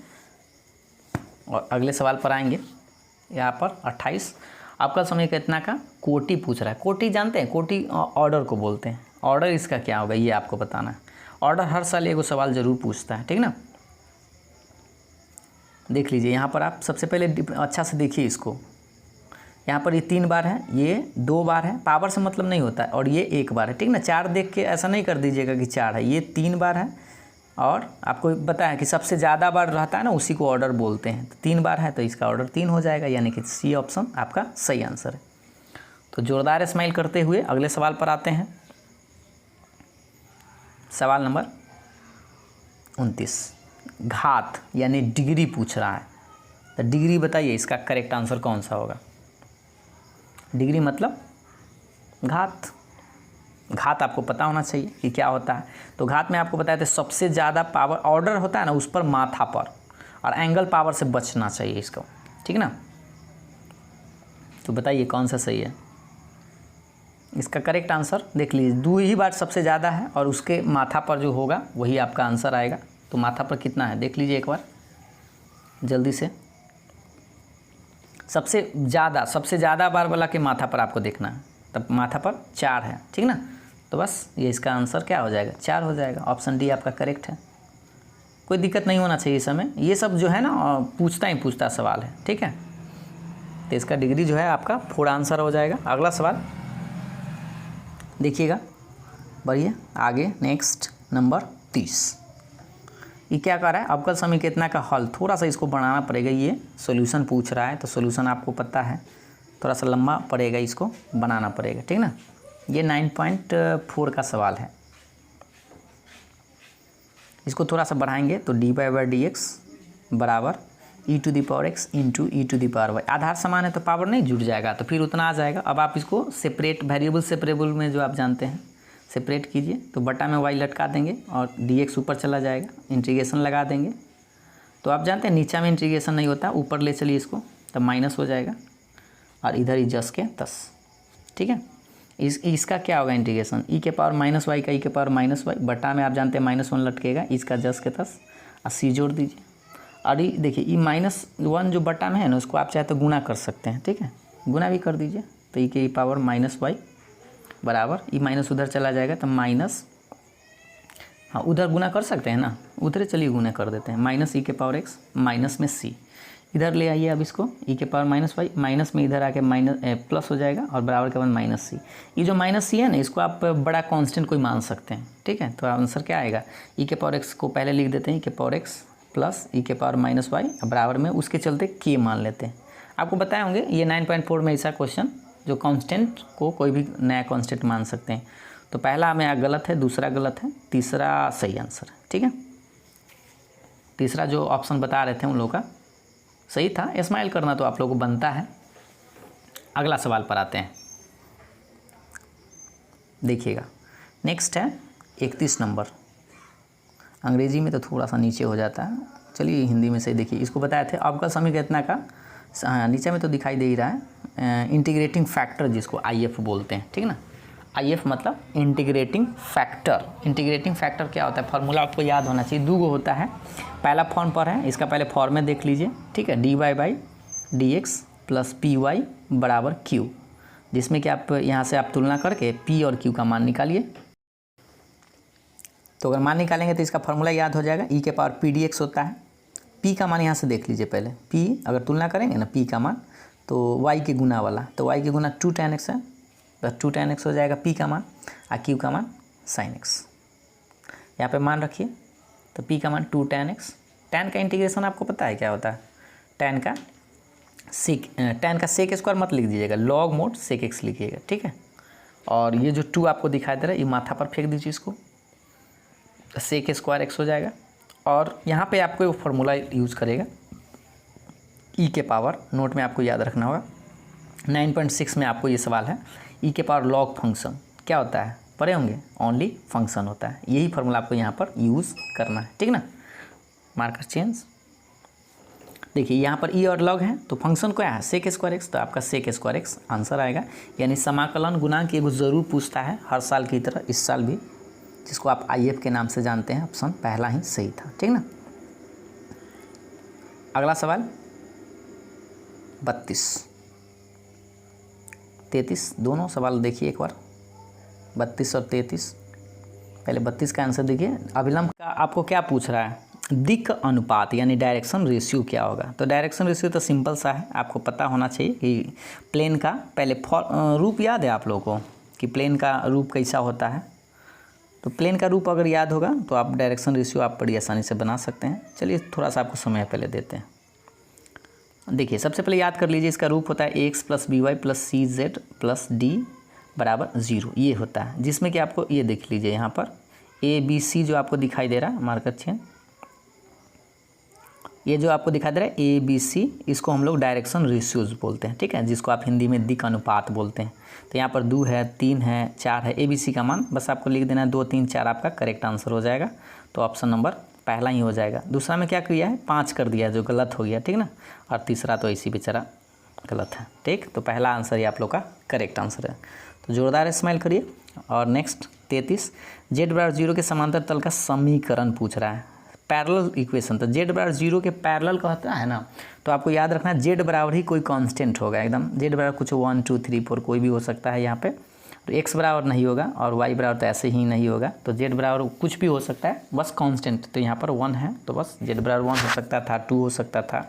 और अगले सवाल पर आएंगे, यहाँ पर 28। आपका समय कितना का कोटि पूछ रहा है। कोटि जानते हैं, कोटि ऑर्डर को बोलते हैं। ऑर्डर इसका क्या होगा ये आपको बताना है। ऑर्डर हर साल एगो सवाल ज़रूर पूछता है, ठीक ना। देख लीजिए, यहाँ पर आप सबसे पहले अच्छा से देखिए इसको। यहाँ पर ये 3 बार है, ये 2 बार है, पावर से मतलब नहीं होता है, और ये 1 बार है, ठीक ना। 4 देख के ऐसा नहीं कर दीजिएगा कि 4 है, ये 3 बार है। और आपको पता है कि सबसे ज़्यादा बार रहता है ना, उसी को ऑर्डर बोलते हैं। तो 3 बार है, तो इसका ऑर्डर 3 हो जाएगा, यानी कि सी ऑप्शन आपका सही आंसर है। तो जोरदार स्माइल करते हुए अगले सवाल पर आते हैं। सवाल नंबर 29, घात यानी डिग्री पूछ रहा है। तो डिग्री बताइए, इसका करेक्ट आंसर कौन सा होगा। डिग्री मतलब घात। घात आपको पता होना चाहिए कि क्या होता है। तो घात में आपको बताया था, सबसे ज़्यादा पावर ऑर्डर होता है ना, उस पर माथा पर, और एंगल पावर से बचना चाहिए इसको, ठीक ना। तो बताइए कौन सा सही है। इसका करेक्ट आंसर देख लीजिए, 2 ही बार सबसे ज़्यादा है, और उसके माथा पर जो होगा वही आपका आंसर आएगा। तो माथा पर कितना है देख लीजिए एक बार जल्दी से। सबसे ज़्यादा बार वाला के माथा पर आपको देखना है, तब माथा पर 4 है, ठीक ना। तो बस ये इसका आंसर क्या हो जाएगा, 4 हो जाएगा। ऑप्शन डी आपका करेक्ट है। कोई दिक्कत नहीं होना चाहिए इस समय, ये सब जो है ना पूछता सवाल है, ठीक है। तो इसका डिग्री जो है आपका 4 आंसर हो जाएगा। अगला सवाल देखिएगा, बढ़िए आगे। Next number 30। ये क्या कर रहा है, अवकल समीकरण कितना का हल। थोड़ा सा इसको बनाना पड़ेगा, ये सॉल्यूशन पूछ रहा है, तो सॉल्यूशन आपको पता है, थोड़ा सा लंबा पड़ेगा, इसको बनाना पड़ेगा, ठीक ना। ये 9.4 का सवाल है। इसको थोड़ा सा बढ़ाएंगे तो dy/dx बराबर e⁻x इंटू e⁻y। आधार समान है तो पावर नहीं जुड़ जाएगा, तो फिर उतना आ जाएगा। अब आप इसको सेपरेट वेरिएबल सेपरेबल में जो आप जानते हैं सेपरेट कीजिए, तो बटा में y लटका देंगे और dx ऊपर चला जाएगा, इंटीग्रेशन लगा देंगे। तो आप जानते हैं नीचा में इंटीग्रेशन नहीं होता, ऊपर ले चलिए इसको, तब माइनस हो जाएगा, और इधर ही जस के तस, ठीक है। इसका क्या होगा इंटीग्रेशन, e⁻y का e⁻y, बटा में आप जानते हैं -1 लटकेगा, इसका जस के तस, और c जोड़ दीजिए। और ये देखिए e-1 जो बटा में है ना, उसको आप चाहे तो गुना कर सकते हैं, ठीक है, गुना भी कर दीजिए। तो e⁻y बराबर ई माइनस उधर चला जाएगा, तो माइनस, हाँ उधर गुना कर सकते हैं ना, उधर चलिए गुना कर देते हैं, -e⁻x माइनस में c, इधर ले आइए अब इसको, ई के पावर माइनस वाई, माइनस में इधर आके माइनस प्लस हो जाएगा और बराबर के बाद माइनस सी। ये जो माइनस सी है ना, इसको आप बड़ा कांस्टेंट कोई मान सकते हैं, ठीक है। तो आंसर क्या आएगा, ई के पावर एक्स को पहले लिख देते हैं, ई के पावर एक्स प्लस ई के पावर माइनस वाई, बराबर में उसके चलते के मान लेते हैं। आपको बताए होंगे ये 9.4 में ऐसा क्वेश्चन जो कांस्टेंट को कोई भी नया कांस्टेंट मान सकते हैं। तो पहला में गलत है, दूसरा गलत है, तीसरा सही आंसर है, ठीक है। तीसरा जो ऑप्शन बता रहे थे उन लोगों का सही था। स्माइल करना तो आप लोगों को बनता है। अगला सवाल पर आते हैं, देखिएगा। नेक्स्ट है 31 नंबर। अंग्रेजी में तो थोड़ा सा नीचे हो जाता है, चलिए हिंदी में से देखिए। इसको बताए थे अवकल समीकरण कितना का, नीचे में तो दिखाई दे ही रहा है, इंटीग्रेटिंग फैक्टर जिसको IF बोलते हैं, ठीक ना। IF मतलब इंटीग्रेटिंग फैक्टर। इंटीग्रेटिंग फैक्टर क्या होता है, फार्मूला आपको याद होना चाहिए, दो होता है। पहला फॉर्म पर है, इसका पहले फॉर्म में देख लीजिए, ठीक है। dy/dx प्लस py बराबर q, जिसमें कि आप यहाँ से आप तुलना करके p और q का मान निकालिए। तो अगर मान निकालेंगे तो इसका फार्मूला याद हो जाएगा, e के पावर pdx होता है। p का मान यहाँ से देख लीजिए पहले, p अगर तुलना करेंगे ना p का मान, तो y के गुना वाला, तो y के गुना 2 tan x है, तो 2 tan x हो जाएगा p का मान, और q का मान sin x। यहाँ पे मान रखिए, तो p का मान 2 tan x। tan का इंटीग्रेशन आपको पता है क्या होता है, tan का sec स्क्वायर मत लिख दीजिएगा, log मोड sec x लिखिएगा, ठीक है। और ये जो 2 आपको दिखाई दे रहा है, ये माथा पर फेंक दीजिए इसको, sec स्क्वायर x हो जाएगा। और यहाँ पे आपको वो फार्मूला यूज़ करेगा, e के पावर, नोट में आपको याद रखना होगा, 9.6 में आपको ये सवाल है, e के पावर log फंक्शन क्या होता है, पढ़े होंगे, ओनली फंक्शन होता है। यही फार्मूला आपको यहाँ पर यूज़ करना है, ठीक ना। मार्कर चेंज, देखिए यहाँ पर e और log है, तो फंक्शन क्या है, sec स्क्वायर x, तो आपका sec स्क्वायर x आंसर आएगा। यानी समाकलन गुणांक एगो ज़रूर पूछता है हर साल की तरह, इस साल भी, जिसको आप IF के नाम से जानते हैं। ऑप्शन पहला ही सही था, ठीक ना। अगला सवाल 32 33, दोनों सवाल देखिए एक बार, 32 और 33। पहले 32 का आंसर देखिए। अभिलंब का आपको क्या पूछ रहा है, दिक् अनुपात यानी डायरेक्शन रेशियो क्या होगा। तो डायरेक्शन रेशियो तो सिंपल सा है, आपको पता होना चाहिए कि प्लेन का पहले रूप याद है आप लोगों को कि प्लेन का रूप कैसा होता है। तो प्लेन का रूप अगर याद होगा तो आप डायरेक्शन रेशियो आप बड़ी आसानी से बना सकते हैं। चलिए थोड़ा सा आपको समय पहले देते हैं। देखिए सबसे पहले याद कर लीजिए, इसका रूप होता है x plus by plus cz plus d बराबर 0, ये होता है। जिसमें कि आपको ये देख लीजिए यहाँ पर ABC जो आपको दिखाई दे रहा है, मार्कर चेन, ये जो आपको दिखाई दे रहा है ABC, इसको हम लोग डायरेक्शन रेशियोज बोलते हैं, ठीक है, जिसको आप हिंदी में दिक् अनुपात बोलते हैं। तो यहाँ पर 2 है, 3 है, 4 है, ABC का मान बस आपको लिख देना है 2, 3, 4 आपका करेक्ट आंसर हो जाएगा। तो ऑप्शन नंबर पहला ही हो जाएगा। दूसरा में क्या किया है, 5 कर दिया जो गलत हो गया, ठीक ना। और तीसरा तो इसी बेचारा गलत है, ठीक। तो पहला आंसर ही आप लोग का करेक्ट आंसर है। तो जोरदार स्माइल करिए। और नेक्स्ट 33, z बराबर 0 के समांतर तल का समीकरण पूछ रहा है, पैरेलल इक्वेशन। तो z बराबर 0 के पैरेलल कहता है ना, तो आपको याद रखना है z बराबर ही कोई कांस्टेंट होगा एकदम। z बराबर कुछ 1, 2, 3, 4 कोई भी हो सकता है यहाँ पे। तो x बराबर नहीं होगा और y बराबर तो ऐसे ही नहीं होगा। तो z बराबर कुछ भी हो सकता है, बस कांस्टेंट। तो यहाँ पर 1 है, तो बस z बराबर 1 हो सकता था, 2 हो सकता था,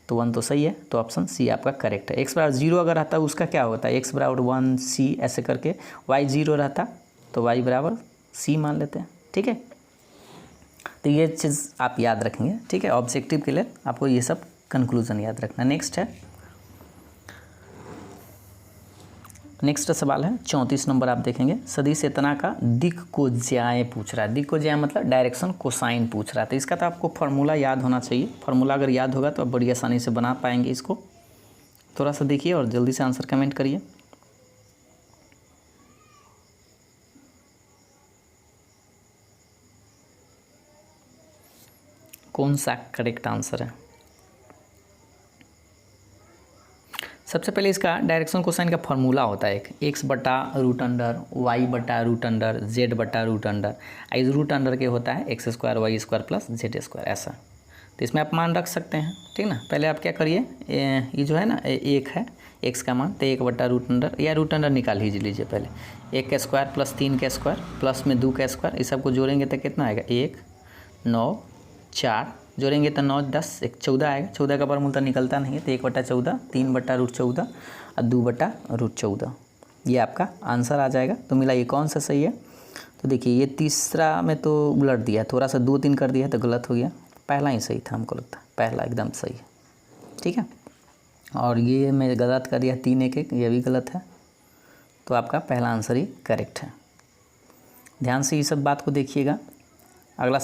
तो 1 तो सही है। तो ऑप्शन सी आपका करेक्ट है। x बराबर 0 अगर रहता है उसका क्या होता है, x बराबर 1 c ऐसे करके, y 0 रहता तो y बराबर c मान लेते हैं, ठीक है। तो ये चीज़ आप याद रखेंगे, ठीक है। ऑब्जेक्टिव के लिए आपको ये सब कंक्लूजन याद रखना। नेक्स्ट है, नेक्स्ट सवाल है 34 नंबर। आप देखेंगे सदिश इतना का दिक् को ज्याय पूछ रहा है। दिक् को ज्याय मतलब डायरेक्शन कोसाइन पूछ रहा है। तो इसका तो आपको फार्मूला याद होना चाहिए। फार्मूला अगर याद होगा तो आप बड़ी आसानी से बना पाएंगे इसको। थोड़ा सा देखिए और जल्दी से आंसर कमेंट करिए। कौन सा करेक्ट आंसर है। सबसे पहले इसका डायरेक्शन कोसाइन का फार्मूला होता है एक, x बटा रूट अंडर, y बटा रूट अंडर, z बटा रूट अंडर। इस रूट अंडर के होता है x square y square plus z square, ऐसा। तो इसमें आप मान रख सकते हैं, ठीक ना। पहले आप क्या करिए, ये जो है ना एक है x का मान, तो 1 बटा रूट अंडर या रूट अंडर निकाल ही लीजिए पहले। 1 का स्क्वायर प्लस 3 का स्क्वायर प्लस में 2 का स्क्वायर, इस सबको जोड़ेंगे तो कितना आएगा, 1, 9, 4, जोड़ेंगे तो 9 10 एक 14 आएगा। 14 का वर्गमूल तो निकलता नहीं है, तो 1/14, 3/√14 और 2/√14, ये आपका आंसर आ जाएगा। तो मिला ये कौन सा सही है? तो देखिए ये तीसरा में तो उलट दिया, थोड़ा सा 2 3 कर दिया तो गलत हो गया। पहला ही सही था, हमको लगता है पहला एकदम सही है, ठीक है। और ये मैं गलत कर दिया 3 1 1, ये भी गलत है। तो आपका पहला आंसर ही करेक्ट है। ध्यान से ये सब बात को देखिएगा। अगला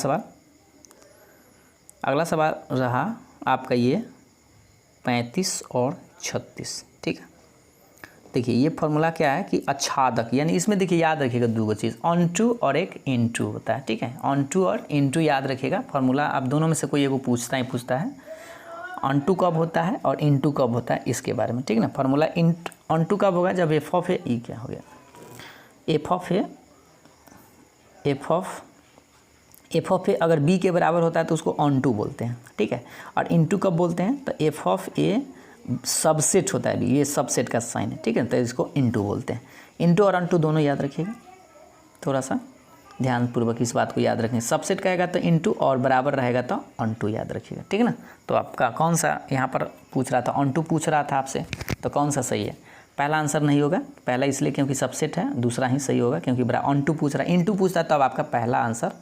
सवाल रहा आपका ये 35 और 36, ठीक है। देखिए ये फॉर्मूला क्या है कि आच्छादक, यानी इसमें देखिए याद रखिएगा 2 चीज़, ऑन टू और एक इन टू होता है, ठीक है। ऑन टू और इन टू याद रखिएगा। फार्मूला आप दोनों में से कोई एगो पूछता है ऑन टू कब होता है और इन टू कब होता है, इसके बारे में, ठीक है ना। फार्मूला ऑन टू कब होगा? जब एफ ऑफ ए, ई क्या हो गया, एफ ऑफ ए अगर बी के बराबर होता है तो उसको ऑन टू बोलते हैं, ठीक है। और इन टू कब बोलते हैं? तो एफ ऑफ ए सबसेट होता है बी, ये सबसेट का साइन है, ठीक है, तो इसको इनटू बोलते हैं। इनटू और अनटू दोनों याद रखिएगा, थोड़ा सा ध्यानपूर्वक इस बात को याद रखें। सबसेट कहेगा तो इनटू और बराबर रहेगा तो अनटू याद रखिएगा, ठीक है ना। तो आपका कौन सा यहाँ पर पूछ रहा था, अनटू पूछ रहा था आपसे, तो कौन सा सही है? पहला आंसर नहीं होगा, पहला इसलिए क्योंकि सबसेट है, दूसरा ही सही होगा क्योंकि अनटू पूछ रहा है। इनटू पूछता है तो अब आपका पहला आंसर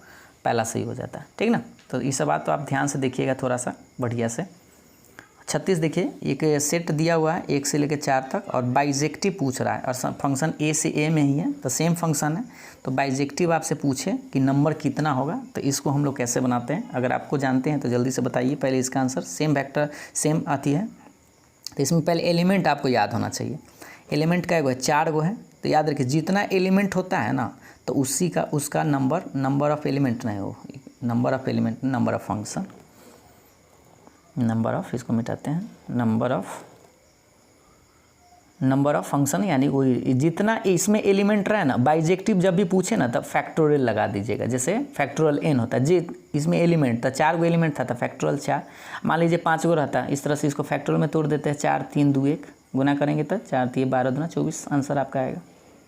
पहला सही हो जाता है, ठीक ना। तो ये सब बात तो आप ध्यान से देखिएगा थोड़ा सा बढ़िया से। 36 देखिए, एक सेट दिया हुआ है 1 से लेकर 4 तक और बाइजेक्टिव पूछ रहा है और फंक्शन ए से ए में ही है, तो सेम फंक्शन है। तो बाइजेक्टिव आपसे पूछे कि नंबर कितना होगा, तो इसको हम लोग कैसे बनाते हैं, अगर आपको जानते हैं तो जल्दी से बताइए। पहले इसका आंसर सेम वेक्टर सेम आती है, तो इसमें पहले एलिमेंट आपको याद होना चाहिए। एलिमेंट का है 4 गो है, तो याद रखिए जितना एलिमेंट होता है ना, तो उसी का उसका नंबर ऑफ एलिमेंट नहीं हो, number of element, number of function, number of, इसको मिटाते हैं, नंबर ऑफ फंक्शन, यानी वही जितना इसमें एलिमेंट रहे ना, बाइजेक्टिव जब भी पूछे ना तब फैक्टोरियल लगा दीजिएगा। जैसे फैक्टोरियल n होता है, जी इसमें एलिमेंट था 4 गो एलिमेंट था तो फैक्टोरियल 4, मान लीजिए 5 गो रहता है, इस तरह से इसको फैक्टोरियल में तोड़ देते हैं। 4 3 2 1 गुना करेंगे तो 4 3 12 दूना 24 आंसर आपका आएगा,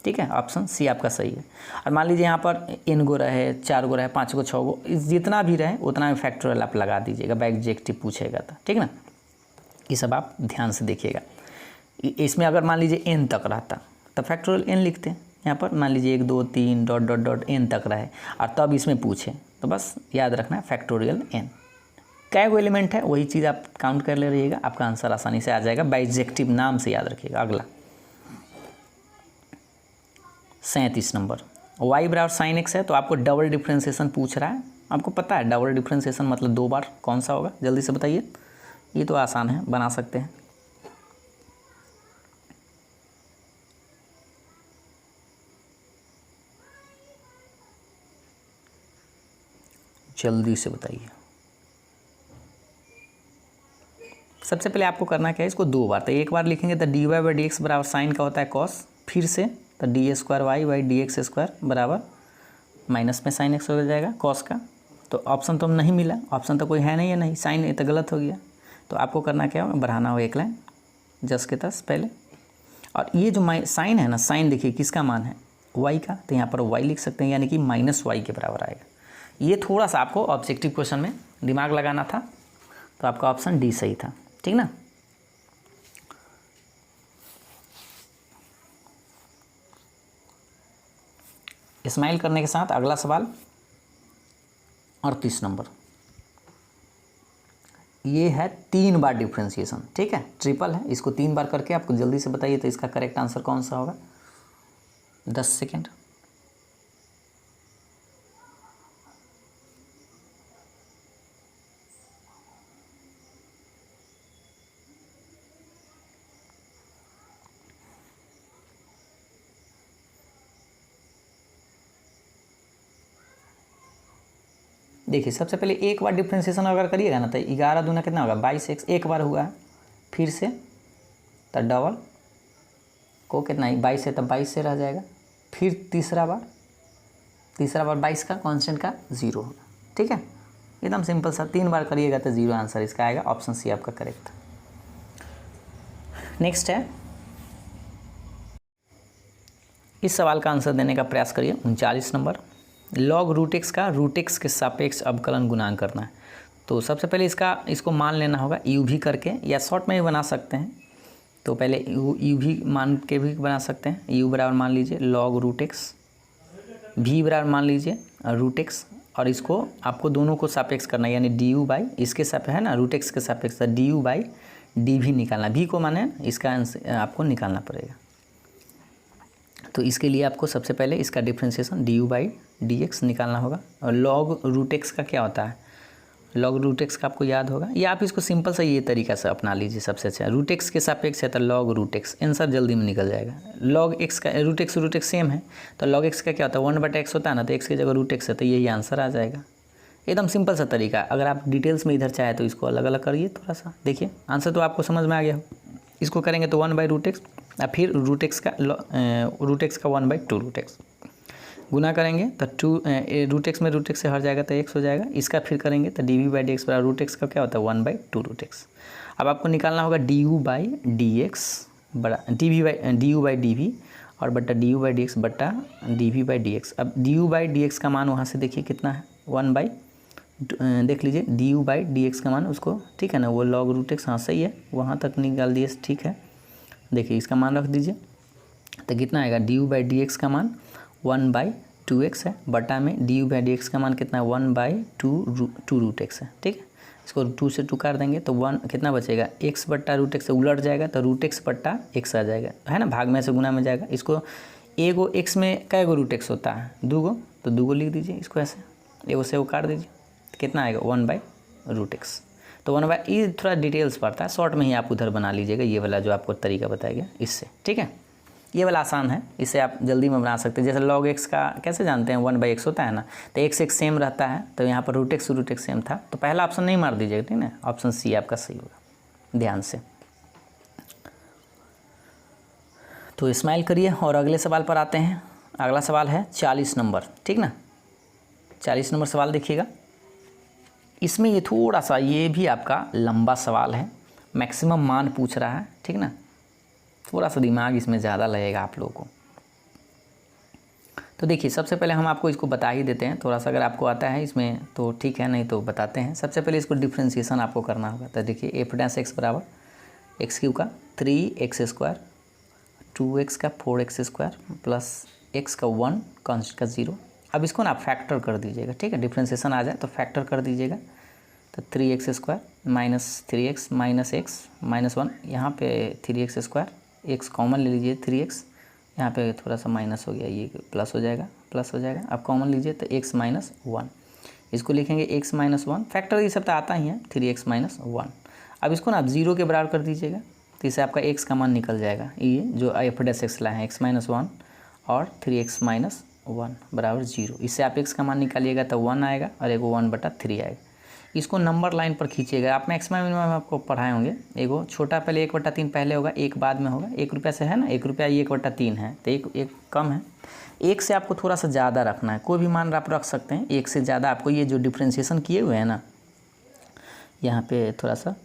ठीक है। ऑप्शन सी आपका सही है। और मान लीजिए यहाँ पर n गो रहे, 4 गो रहे, 5 गो 6 गो, जितना भी रहे उतना में फैक्टोरियल आप लगा दीजिएगा, बाइजेक्टिव पूछेगा तो, ठीक है ना। ये सब आप ध्यान से देखिएगा। इसमें अगर मान लीजिए n तक रहता तो फैक्टोरियल n लिखते हैं, यहाँ पर मान लीजिए 1 2 3 डॉट डॉट डॉट n तक रहे और तब इसमें पूछे, तो बस याद रखना है फैक्टोरियल n। कै गो एलिमेंट है वही चीज़ आप काउंट कर ले रहिएगा, आपका आंसर आसानी से आ जाएगा। बाइजेक्टिव नाम से याद रखिएगा। अगला 37 नंबर, y बराबर साइन x है, तो आपको डबल डिफ्रेंसिएशन पूछ रहा है। आपको पता है डबल डिफ्रेंसिएशन मतलब 2 बार, कौन सा होगा जल्दी से बताइए। ये तो आसान है, बना सकते हैं। जल्दी से बताइए। सबसे पहले आपको करना क्या है, इसको 2 बार, तो एक बार लिखेंगे तो dy बाई डी एक्स बराबर साइन का होता है cos, फिर से तो d square y by D x square बराबर माइनस में साइन एक्स हो जाएगा cos का। तो ऑप्शन तो नहीं मिला, ऑप्शन तो कोई है नहीं है, नहीं साइन, ये तो गलत हो गया। तो आपको करना क्या होगा, बढ़ाना हो एक लाइन 10 के 10 पहले। और ये जो साइन है ना, साइन देखिए किसका मान है, y का, तो यहाँ पर y लिख सकते हैं, यानी कि -y के बराबर आएगा। ये थोड़ा सा आपको ऑब्जेक्टिव क्वेश्चन में दिमाग लगाना था, तो आपका ऑप्शन डी सही था, ठीक ना। स्माइल करने के साथ अगला सवाल 38 नंबर, ये है 3 बार डिफ्रेंशिएशन, ठीक है, ट्रिपल है, इसको 3 बार करके आपको जल्दी से बताइए तो इसका करेक्ट आंसर कौन सा होगा। 10 सेकेंड। देखिए सबसे पहले एक बार डिफ्रेंशिएशन अगर करिएगा ना तो 11 दूना कितना होगा 22x, एक बार हुआ है, फिर से तो डबल को कितना ही 22 है तो 22 से रह जाएगा, फिर तीसरा बार 22 का कांस्टेंट का 0 होगा, ठीक है। एकदम सिंपल सा, 3 बार करिएगा तो 0 आंसर इसका आएगा। ऑप्शन सी आपका करेक्ट। नेक्स्ट है, इस सवाल का आंसर देने का प्रयास करिए। 39 नंबर, लॉग रूट एक्स का रूट एक्स के सापेक्ष अवकलन गुणांक करना है। तो सबसे पहले इसको मान लेना होगा यू भी करके, या शॉर्ट में भी बना सकते हैं। तो पहले यू भी मान के भी बना सकते हैं। यू बराबर मान लीजिए लॉग रूट एक्स, भी बराबर मान लीजिए रूट एक्स, और इसको आपको दोनों को सापेक्ष करना है, यानी डी यू बाई इसके सापेक्ष है ना, रूट एक्स के सापेक्ष डी यू बाई डी भी निकालना। भी को माने इसका आपको निकालना पड़ेगा। तो इसके लिए आपको सबसे पहले इसका differentiation D U by D x निकालना होगा। और लॉग रूट एक्स का क्या होता है, लॉग रूट एक्स का आपको याद होगा, या आप इसको सिंपल सा ये तरीका से अपना लीजिए सबसे अच्छा। रूट एक्स के सापेक्ष है तो लॉग रूट एक्स, आंसर जल्दी में निकल जाएगा। लॉग एक्स का रूट एक्स सेम है, तो लॉग एक्स का क्या होता है 1/x होता है ना, तो एक्स की जगह रूट एक्स है, तो यही आंसर आ जाएगा। एकदम सिंपल सा तरीका। अगर आप डिटेल्स में इधर चाहे तो इसको अलग अलग करिए थोड़ा सा, देखिए आंसर तो आपको समझ में आ गया हो। इसको करेंगे तो 1/√x, और फिर रूट एक्स का 1/2√x गुना करेंगे तो रूट एक्स में रूट एक्स से हट जाएगा तो एक्स हो जाएगा। इसका फिर करेंगे तो D V by D x बराबर रूट एक्स का क्या होता है 1/2√x। अब आपको निकालना होगा D U by D X बड़ा D U by D V और बट्टा D U by D X बट्टा D V by D X. अब D U by D X का मान वहाँ से देखिए कितना है 1 देख लीजिए D U by D X का मान उसको, ठीक है ना, वो लॉग रूट एक्स, हाँ सही है, वहाँ तक निकाल दिए, ठीक है। देखिए इसका मान रख दीजिए तो कितना आएगा, D U by D X का मान 1/2x है, बटा में D U by D X का मान कितना है 1/2√x है, ठीक है। इसको 2 से 2 काट देंगे तो 1 कितना बचेगा, x बट्टा रूट एक्स से उलट जाएगा तो रूट एक्स बट्टा एक्स आ जाएगा, है ना, भाग में से गुना में जाएगा। इसको एगो एक्स में कै गो रूट एक्स होता है, 2 गो, तो 2 गो लिख दीजिए इसको ऐसे, एगो से वो काट दीजिए तो कितना आएगा 1/√x। तो 1 ये थोड़ा डिटेल्स पड़ता है, शॉर्ट में ही आप उधर बना लीजिएगा, ये वाला जो आपको तरीका बताया गया इससे, ठीक है। ये वाला आसान है, इससे आप जल्दी में बना सकते हैं। जैसे log x का कैसे जानते हैं 1/x होता है ना, तो x सेम रहता है, तो यहाँ पर रूट एक्स सेम था, तो पहला ऑप्शन नहीं मार दीजिएगा, ठीक है, ऑप्शन सी आपका सही होगा, ध्यान से। तो स्माइल करिए और अगले सवाल पर आते हैं। अगला सवाल है 40 नंबर, ठीक ना, 40 नंबर सवाल देखिएगा। इसमें ये थोड़ा सा ये भी आपका लंबा सवाल है, मैक्सिमम मान पूछ रहा है, ठीक ना, थोड़ा सा दिमाग इसमें ज़्यादा लगेगा आप लोगों को। तो देखिए सबसे पहले हम आपको इसको बता ही देते हैं, थोड़ा सा अगर आपको आता है इसमें तो ठीक है, नहीं तो बताते हैं। सबसे पहले इसको डिफ्रेंशिएशन आपको करना होगा। तो देखिए f' बराबर x³ का 3x² 2x का 4x² प्लस x का 1 कांस्टेंट का 0। अब इसको ना फैक्टर कर दीजिएगा, ठीक है, डिफ्रेंशिएशन आ जाए तो फैक्टर कर दीजिएगा। तो 3x² minus 3x minus x minus 1, यहाँ पे 3x², x कॉमन ले लीजिए 3x, यहाँ पे थोड़ा सा माइनस हो गया, ये प्लस हो जाएगा, प्लस हो जाएगा। अब कॉमन लीजिए तो x माइनस 1, इसको लिखेंगे x माइनस 1, फैक्टर ये सब तो आता ही है 3x माइनस 1। अब इसको ना आप 0 के बराबर कर दीजिएगा, तो इससे आपका x का मान निकल जाएगा, ये जो f' लाए हैं x माइनस 1 और 3x माइनस 1 बराबर 0। इससे आप x का मान निकालिएगा तो 1 आएगा और एगो 1/3 आएगा। इसको नंबर लाइन पर खींचिएगा। आप मैक्सिमम मिनिमम आपको पढ़ाए होंगे, एगो छोटा पहले 1/3 पहले होगा, एक बाद में होगा। 1 रुपया से है ना, 1 रुपया 1/3 है, तो एक कम है। 1 से आपको थोड़ा सा ज़्यादा रखना है, कोई भी मान आप रख सकते हैं। 1 से ज़्यादा आपको ये जो डिफ्रेंशिएशन किए हुए हैं ना, यहाँ पे थोड़ा सा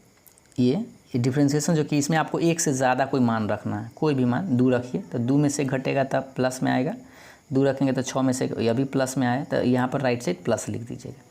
ये डिफ्रेंशिएशन जो कि इसमें आपको 1 से ज़्यादा कोई मान रखना है, कोई भी मान 2 रखिए तो 2 में से घटेगा तब प्लस में आएगा, 2 रखेंगे तो 6 में से अभी प्लस में आया, तो यहाँ पर राइट साइड प्लस लिख दीजिएगा।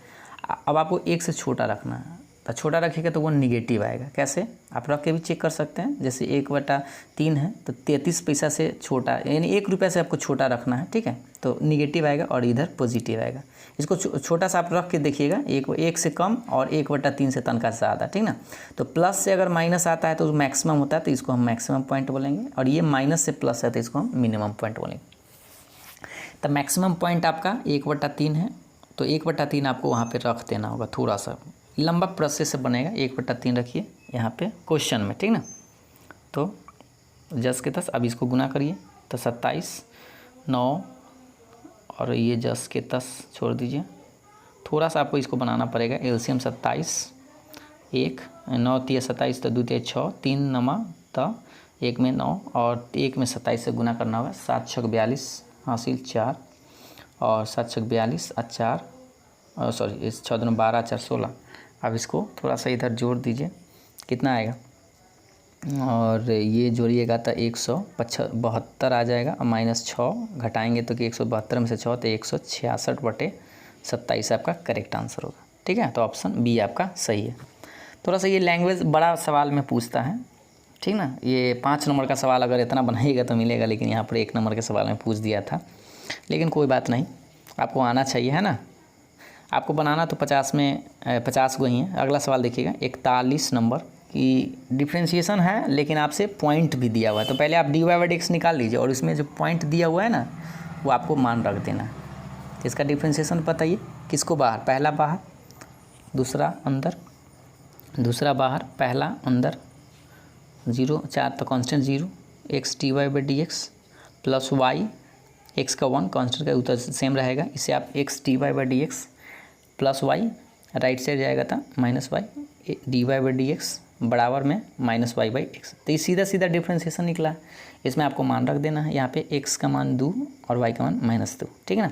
अब आपको 1 से छोटा रखना है, तो छोटा रखिएगा तो वो निगेटिव आएगा। कैसे आप रख के भी चेक कर सकते हैं, जैसे 1/3 है तो 33 पैसा से छोटा, यानी 1 रुपया से आपको छोटा रखना है, ठीक है, तो निगेटिव आएगा और इधर पॉजिटिव आएगा। इसको छोटा सा आप रख के देखिएगा, 1 से कम और 1/3 से तनका ज़्यादा, ठीक ना। तो प्लस से अगर माइनस आता है तो मैक्सिमम होता है, तो इसको हम मैक्सिमम पॉइंट बोलेंगे, और ये माइनस से प्लस है तो इसको हम मिनिमम पॉइंट बोलेंगे। तो मैक्सिमम पॉइंट आपका 1/3 है, तो 1/3 आपको वहाँ पे रख देना होगा। थोड़ा सा लंबा प्रोसेस से बनेगा, 1/3 रखिए यहाँ पे क्वेश्चन में, ठीक ना। तो 10 के 10, अब इसको गुना करिए तो 27, 9 और ये 10 के 10 छोड़ दीजिए। थोड़ा सा आपको इसको बनाना पड़ेगा। एलसीएम 27, 1 9 3 27 तो 2 3 6, 3 9 तो 1 में 9 और 1 में 27 से गुना करना होगा। 7 6 42 हासिल 4 और 7 6 42 और 4 सॉरी इस 6 2 12 4 16। अब इसको थोड़ा सा इधर जोड़ दीजिए, कितना आएगा, और ये जोड़िएगा तो 172 आ जाएगा, और -6 घटाएंगे तो कि 172 में से 6 तो 166/27 आपका करेक्ट आंसर होगा। ठीक है, तो ऑप्शन बी आपका सही है। थोड़ा सा ये लैंग्वेज बड़ा सवाल में पूछता है, ठीक ना। ये 5 नंबर का सवाल अगर इतना बनाएगा तो मिलेगा, लेकिन यहाँ पर 1 नंबर के सवाल में पूछ दिया था। लेकिन कोई बात नहीं, आपको आना चाहिए, है ना। आपको बनाना तो 50 में 50 को ही है। अगला सवाल देखिएगा, 41 नंबर की डिफ्रेंशिएशन है, लेकिन आपसे पॉइंट भी दिया हुआ है। तो पहले आप dy/dx निकाल लीजिए और इसमें जो पॉइंट दिया हुआ है ना वो आपको मान रख देना है। इसका डिफ्रेंशिएशन बताइए, किसको बाहर, पहला बाहर, दूसरा अंदर, दूसरा बाहर, पहला अंदर, 0 4 तो constant 0, x dy/dx plus y, x का 1 कांस्टेंट का उत्तर सेम रहेगा। इसे आप x dy/dx plus y, right side जाएगा था माइनस वाई, dy/dx बराबर में माइनस y/x। तो ये सीधा सीधा डिफ्रेंशिएशन निकला है। इसमें आपको मान रख देना है, यहाँ पे x का मान 2 और y का मान -2, ठीक है ना।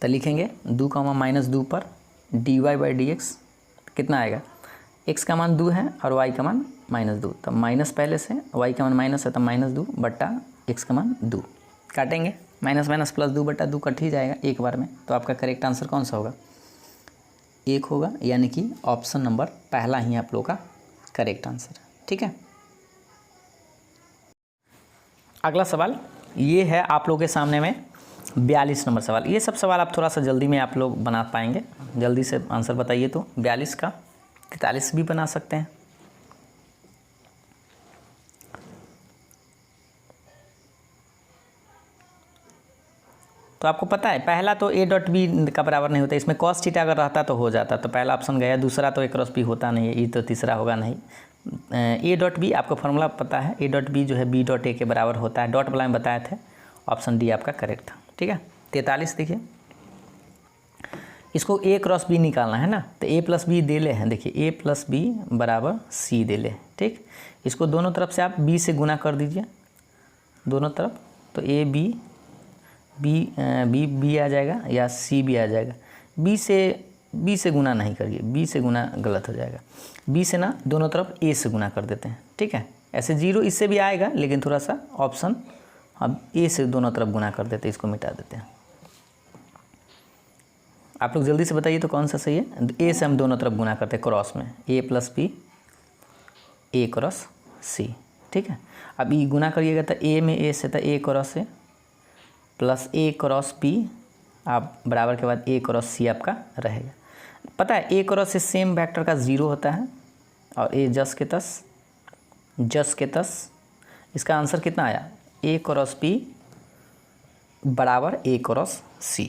तो लिखेंगे 2 -2 पर dy/dx कितना आएगा, x का मान 2 है और y का मान -2, तो माइनस पहले से, y का मान माइनस है तो -2 बट्टा x का मान 2, काटेंगे, माइनस माइनस प्लस 2 बटा 2 कट ही जाएगा एक बार में। तो आपका करेक्ट आंसर कौन सा होगा, 1 होगा, यानी कि ऑप्शन नंबर पहला ही आप लोग का करेक्ट आंसर है, ठीक है। अगला सवाल ये है आप लोग के सामने में 42 नंबर सवाल। ये सब सवाल आप थोड़ा सा जल्दी में आप लोग बना पाएंगे, जल्दी से आंसर बताइए। तो 42 का 43 भी बना सकते हैं। तो आपको पता है पहला तो a.b का बराबर नहीं होता, इसमें cos थीटा अगर रहता तो हो जाता, तो पहला ऑप्शन गया। दूसरा तो a×b होता नहीं है, ये तो तीसरा होगा नहीं। a.b आपको फार्मूला पता है, a.b जो है b.a के बराबर होता है, डॉट वाला में बताए थे। ऑप्शन डी आपका करेक्ट था, ठीक है। 43 देखिए, इसको a×b निकालना है ना, तो a+b दे ले हैं, देखिए a+b बराबर c दे ले, ठीक। इसको दोनों तरफ से आप b से गुना कर दीजिए, दोनों तरफ, तो b आ जाएगा या c भी आ जाएगा। b से गुना नहीं करिए, b से गुना गलत हो जाएगा। b से ना दोनों तरफ a से गुना कर देते हैं, ठीक है। ऐसे 0 इससे भी आएगा, लेकिन थोड़ा सा ऑप्शन अब a से दोनों तरफ गुना कर देते हैं, इसको मिटा देते हैं। आप लोग जल्दी से बताइए तो कौन सा सही है। a से हम दोनों तरफ गुना करते हैं क्रॉस में, a+b a×c, ठीक है। अब ये गुना करिएगा तो a में a से तो a×a प्लस a×b, आप बराबर के बाद a×c आपका रहेगा। पता है a×a सेम वेक्टर का 0 होता है और a जस के तस। इसका आंसर कितना आया, a×b बराबर a×c।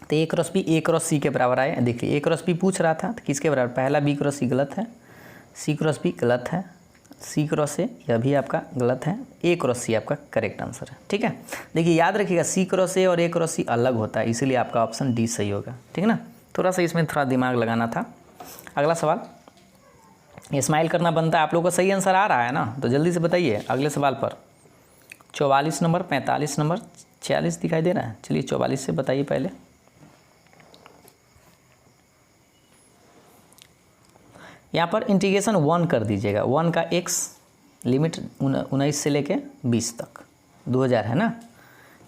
तो a×b a×c के बराबर आए। देखिए a×b पूछ रहा था तो किसके बराबर, पहला b×c गलत है, c×b गलत है, c×a यह भी आपका गलत है, a×c आपका करेक्ट आंसर है, ठीक है। देखिए याद रखिएगा c×a और a×c अलग होता है, इसीलिए आपका ऑप्शन डी सही होगा, ठीक है ना। थोड़ा सा इसमें थोड़ा दिमाग लगाना था। अगला सवाल, स्माइल करना बनता है। आप लोगों का सही आंसर आ रहा है ना, तो जल्दी से बताइए अगले सवाल पर। 44 नंबर, 45 नंबर, 46 दिखाई दे रहा है। चलिए 44 से बताइए पहले। यहाँ पर इंटीग्रेशन 1 कर दीजिएगा, 1 का x लिमिट 19 से लेके 20 तक, 2000 है ना,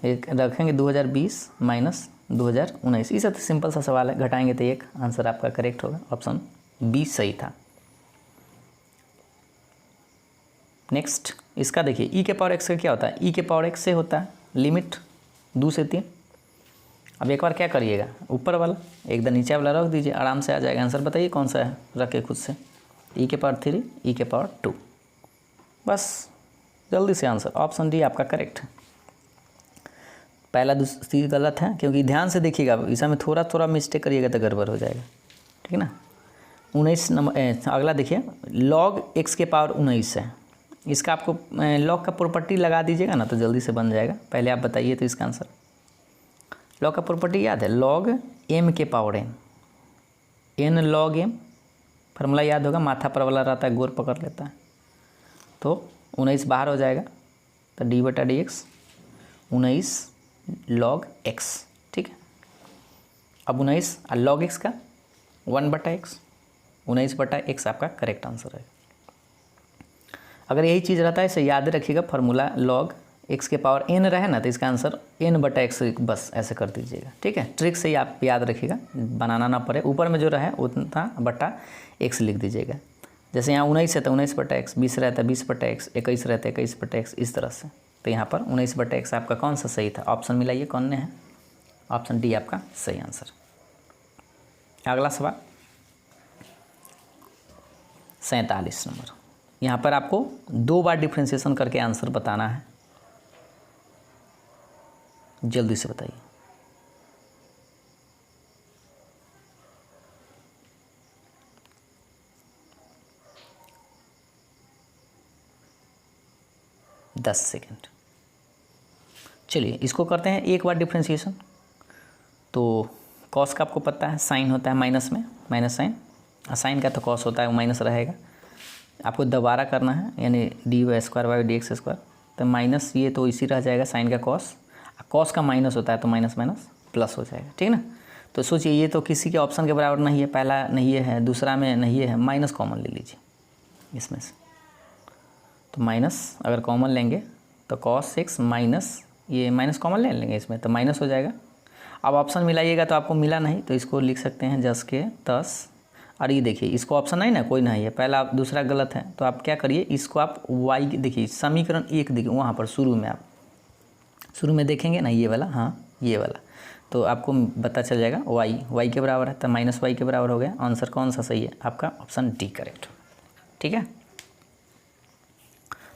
एक रखेंगे 2020 माइनस 2019। इस तो सिंपल सा सवाल है, घटाएंगे तो 1, आंसर आपका करेक्ट होगा, ऑप्शन बी सही था। नेक्स्ट इसका देखिए e⁻x का क्या होता है, e⁻x से होता है लिमिट 2 से 3। अब एक बार क्या करिएगा, ऊपर वाला एकदम नीचे वाला रख दीजिए, आराम से आ जाएगा आंसर। बताइए कौन सा है, रखे खुद से, e⁻3 e⁻2, बस जल्दी से आंसर। ऑप्शन डी आपका करेक्ट है। पहला दूसरी गलत है, क्योंकि ध्यान से देखिएगा इसमें थोड़ा मिस्टेक करिएगा तो गड़बड़ हो जाएगा, ठीक है ना। 19 नंबर। अगला देखिए log x के पावर 19 है, इसका आपको लॉग का प्रॉपर्टी लगा दीजिएगा ना तो जल्दी से बन जाएगा। पहले आप बताइए तो इसका आंसर। लॉग का प्रॉपर्टी याद है, लॉग m के power n log m, formula याद होगा, माथा पर वाला रहता है, गोर पकड़ लेता है, तो 19 बाहर हो जाएगा, तो d/dx 19 log x, ठीक है। अब 19 log x का 1/x, 19/x आपका करेक्ट आंसर है। अगर यही चीज़ रहता है इसे याद रखिएगा, फार्मूला log x के पावर n रहे ना तो इसका आंसर n/x बस ऐसे कर दीजिएगा, ठीक है। ट्रिक से ही आप याद रखिएगा, बनाना ना पड़े, ऊपर में जो रहे उतना बटा x लिख दीजिएगा। जैसे यहाँ 19 है तो 19/x, 20 रहता है 20/x, 21 रहता है 21/x, इस तरह से। तो यहाँ पर 19/x आपका कौन सा सही था? ऑप्शन मिलाइए कौन ने है, ऑप्शन डी आपका सही आंसर। अगला सवाल 47 नंबर। यहाँ पर आपको 2 बार डिफ्रेंशिएशन करके आंसर बताना है, जल्दी से बताइए। दस सेकेंड। चलिए इसको करते हैं एक बार डिफ्रेंशिएशन। तो कॉस का आपको पता है साइन होता है माइनस में, माइनस साइन, साइन का तो कॉस होता है वो माइनस रहेगा। आपको दोबारा करना है, यानी dy² तो माइनस ये तो इसी रह जाएगा साइन का कॉस, कॉस का माइनस होता है तो माइनस माइनस प्लस हो जाएगा, ठीक ना। तो सोचिए ये तो किसी के ऑप्शन के बराबर नहीं है, पहला नहीं है, दूसरा में नहीं है, माइनस कॉमन ले लीजिए इसमें से। तो माइनस अगर कॉमन लेंगे तो cos x माइनस ये माइनस कॉमन ले लेंगे इसमें तो माइनस हो जाएगा। अब ऑप्शन मिलाइएगा तो आपको मिला नहीं तो इसको लिख सकते हैं जस के तस। और ये देखिए इसको ऑप्शन नहीं ना, कोई नहीं है, पहला दूसरा गलत है। तो आप क्या करिए, इसको आप y देखिए समीकरण 1 देखिए वहाँ पर शुरू में, आप शुरू में देखेंगे ना ये वाला, हाँ ये वाला, तो आपको पता चल जाएगा y के बराबर है तो माइनस y के बराबर हो गया। आंसर कौन सा सही है आपका? ऑप्शन डी करेक्ट, ठीक है।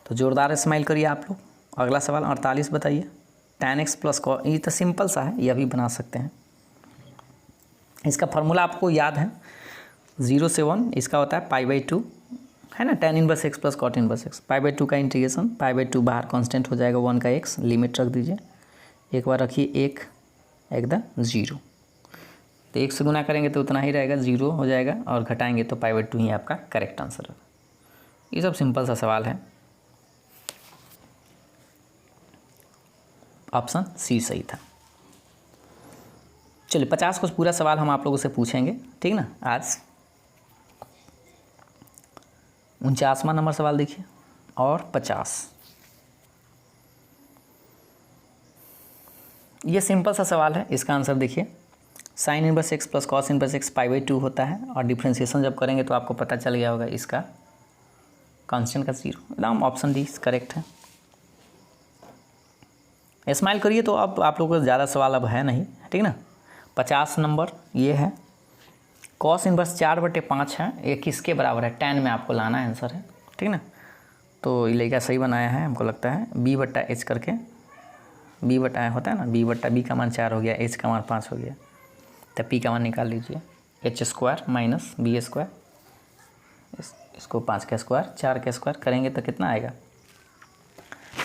तो जोरदार स्माइल करिए आप लोग। अगला सवाल 48 बताइए। tan x प्लस cos, ये तो सिंपल सा है, यह भी बना सकते हैं। इसका फार्मूला आपको याद है, 0 से 1 इसका होता है π/2 है ना, tan inverse x plus cot inverse x, π/2 का इंटीग्रेशन, π/2 बाहर कांस्टेंट हो जाएगा, 1 का x लिमिट रख दीजिए, एक बार रखिए 1 एकदम 0, तो 1 से गुना करेंगे तो उतना ही रहेगा, 0 हो जाएगा, और घटाएंगे तो π/2 ही आपका करेक्ट आंसर है। ये सब सिंपल सा सवाल है, ऑप्शन सी सही था। चलिए 50 को पूरा सवाल हम आप लोगों से पूछेंगे, ठीक ना। आज 49वां नंबर सवाल देखिए और 50। ये सिंपल सा सवाल है, इसका आंसर देखिए, sine inverse x plus cos inverse x π/2 होता है, और डिफ्रेंशिएशन जब करेंगे तो आपको पता चल गया होगा इसका कांस्टेंट का 0, एकदम ऑप्शन डी करेक्ट है। स्माइल करिए। तो अब आप लोगों को ज़्यादा सवाल अब है नहीं, ठीक ना। 50 नंबर ये है, कॉस इनवर्स 4/5 है, ये किसके बराबर है? tan में आपको लाना है आंसर है, ठीक ना। तो ये लेगा सही बनाया है हमको लगता है, b/h करके, b बटा होता है ना, b/b का मान 4 हो गया, h का मान 5 हो गया, तो p का मान निकाल लीजिए, h² माइनस b², इसको 5 का स्क्वायर 4 का स्क्वायर करेंगे तो कितना आएगा?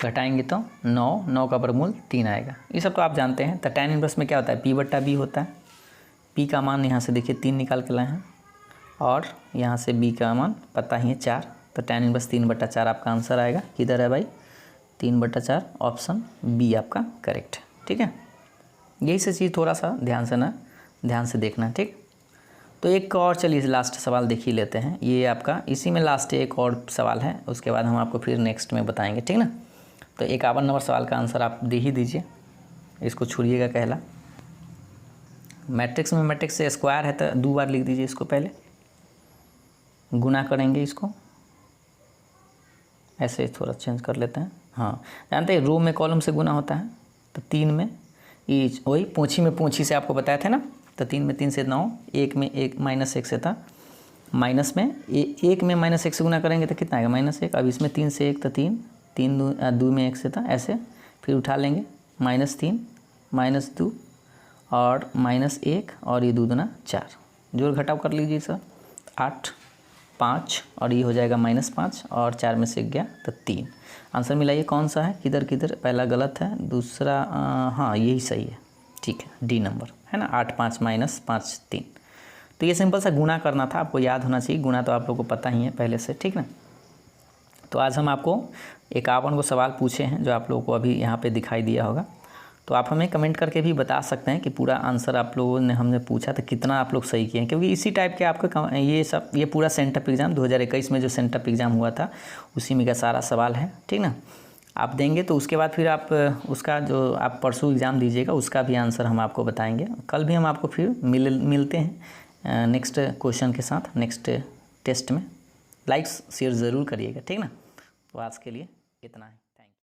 घटाएंगे तो 9 का वर्गमूल 3 आएगा। ये सब तो आप जानते हैं। तो tan इनवर्स में क्या होता है? p/b होता है, p का मान यहाँ से देखिए 3 निकाल के लाए हैं, और यहाँ से b का मान पता ही है 4, तो tan इनवर्स 3/4 आपका आंसर आएगा। किधर है भाई? 3/4, ऑप्शन बी आपका करेक्ट है, ठीक है। यही से चीज़ थोड़ा सा ध्यान से देखना, ठीक। तो एक और चलिए लास्ट सवाल देख ही लेते हैं, ये आपका इसी में लास्ट एक और सवाल है, उसके बाद हम आपको फिर नेक्स्ट में बताएंगे, ठीक ना। तो 51 नंबर सवाल का आंसर आप दे ही दीजिए, इसको छोड़िएगा कहला। मैट्रिक्स में मैट्रिक्स से स्क्वायर है तो 2 बार लिख दीजिए इसको, पहले गुना करेंगे इसको, ऐसे थोड़ा चेंज कर लेते हैं। हाँ जानते हैं रो में कॉलम से गुना होता है, तो 3 में ईच, वही पूँछी से आपको बताया था ना, तो 3 में 3 से 9, 1 में 1 माइनस 1 से था, माइनस में 1 में माइनस 1 से गुना करेंगे तो कितना आएगा? -1। अब इसमें 3 से 1 तो 3 2 में 1 से था, ऐसे फिर उठा लेंगे, -3 -2 और -1 और ये 2 दूना 4, जोड़ घटाव कर लीजिए सर, 8 5 और ये हो जाएगा -5 और 4 में से गया तो 3। आंसर मिलाइए कौन सा है, किधर पहला गलत है, दूसरा हाँ यही सही है, ठीक है, डी नंबर है ना, 8 5 -5 3। तो ये सिंपल सा गुणा करना था, आपको याद होना चाहिए, गुणा तो आप लोगों को पता ही है पहले से, ठीक ना। तो आज हम आपको 51 को सवाल पूछे हैं जो आप लोगों को अभी यहाँ पे दिखाई दिया होगा। तो आप हमें कमेंट करके भी बता सकते हैं कि पूरा आंसर आप लोगों ने हमने पूछा तो कितना आप लोग सही किए हैं, क्योंकि इसी टाइप के आपका ये पूरा सेंटअप एग्ज़ाम 2021 में जो सेंटअप एग्ज़ाम हुआ था उसी में का सारा सवाल है, ठीक ना। आप देंगे तो उसके बाद फिर आप उसका जो आप परसों एग्ज़ाम दीजिएगा उसका भी आंसर हम आपको बताएंगे। कल भी हम आपको फिर मिलते हैं नेक्स्ट क्वेश्चन के साथ नेक्स्ट टेस्ट में। लाइक्स शेयर ज़रूर करिएगा, ठीक ना। तो आज के लिए इतना है।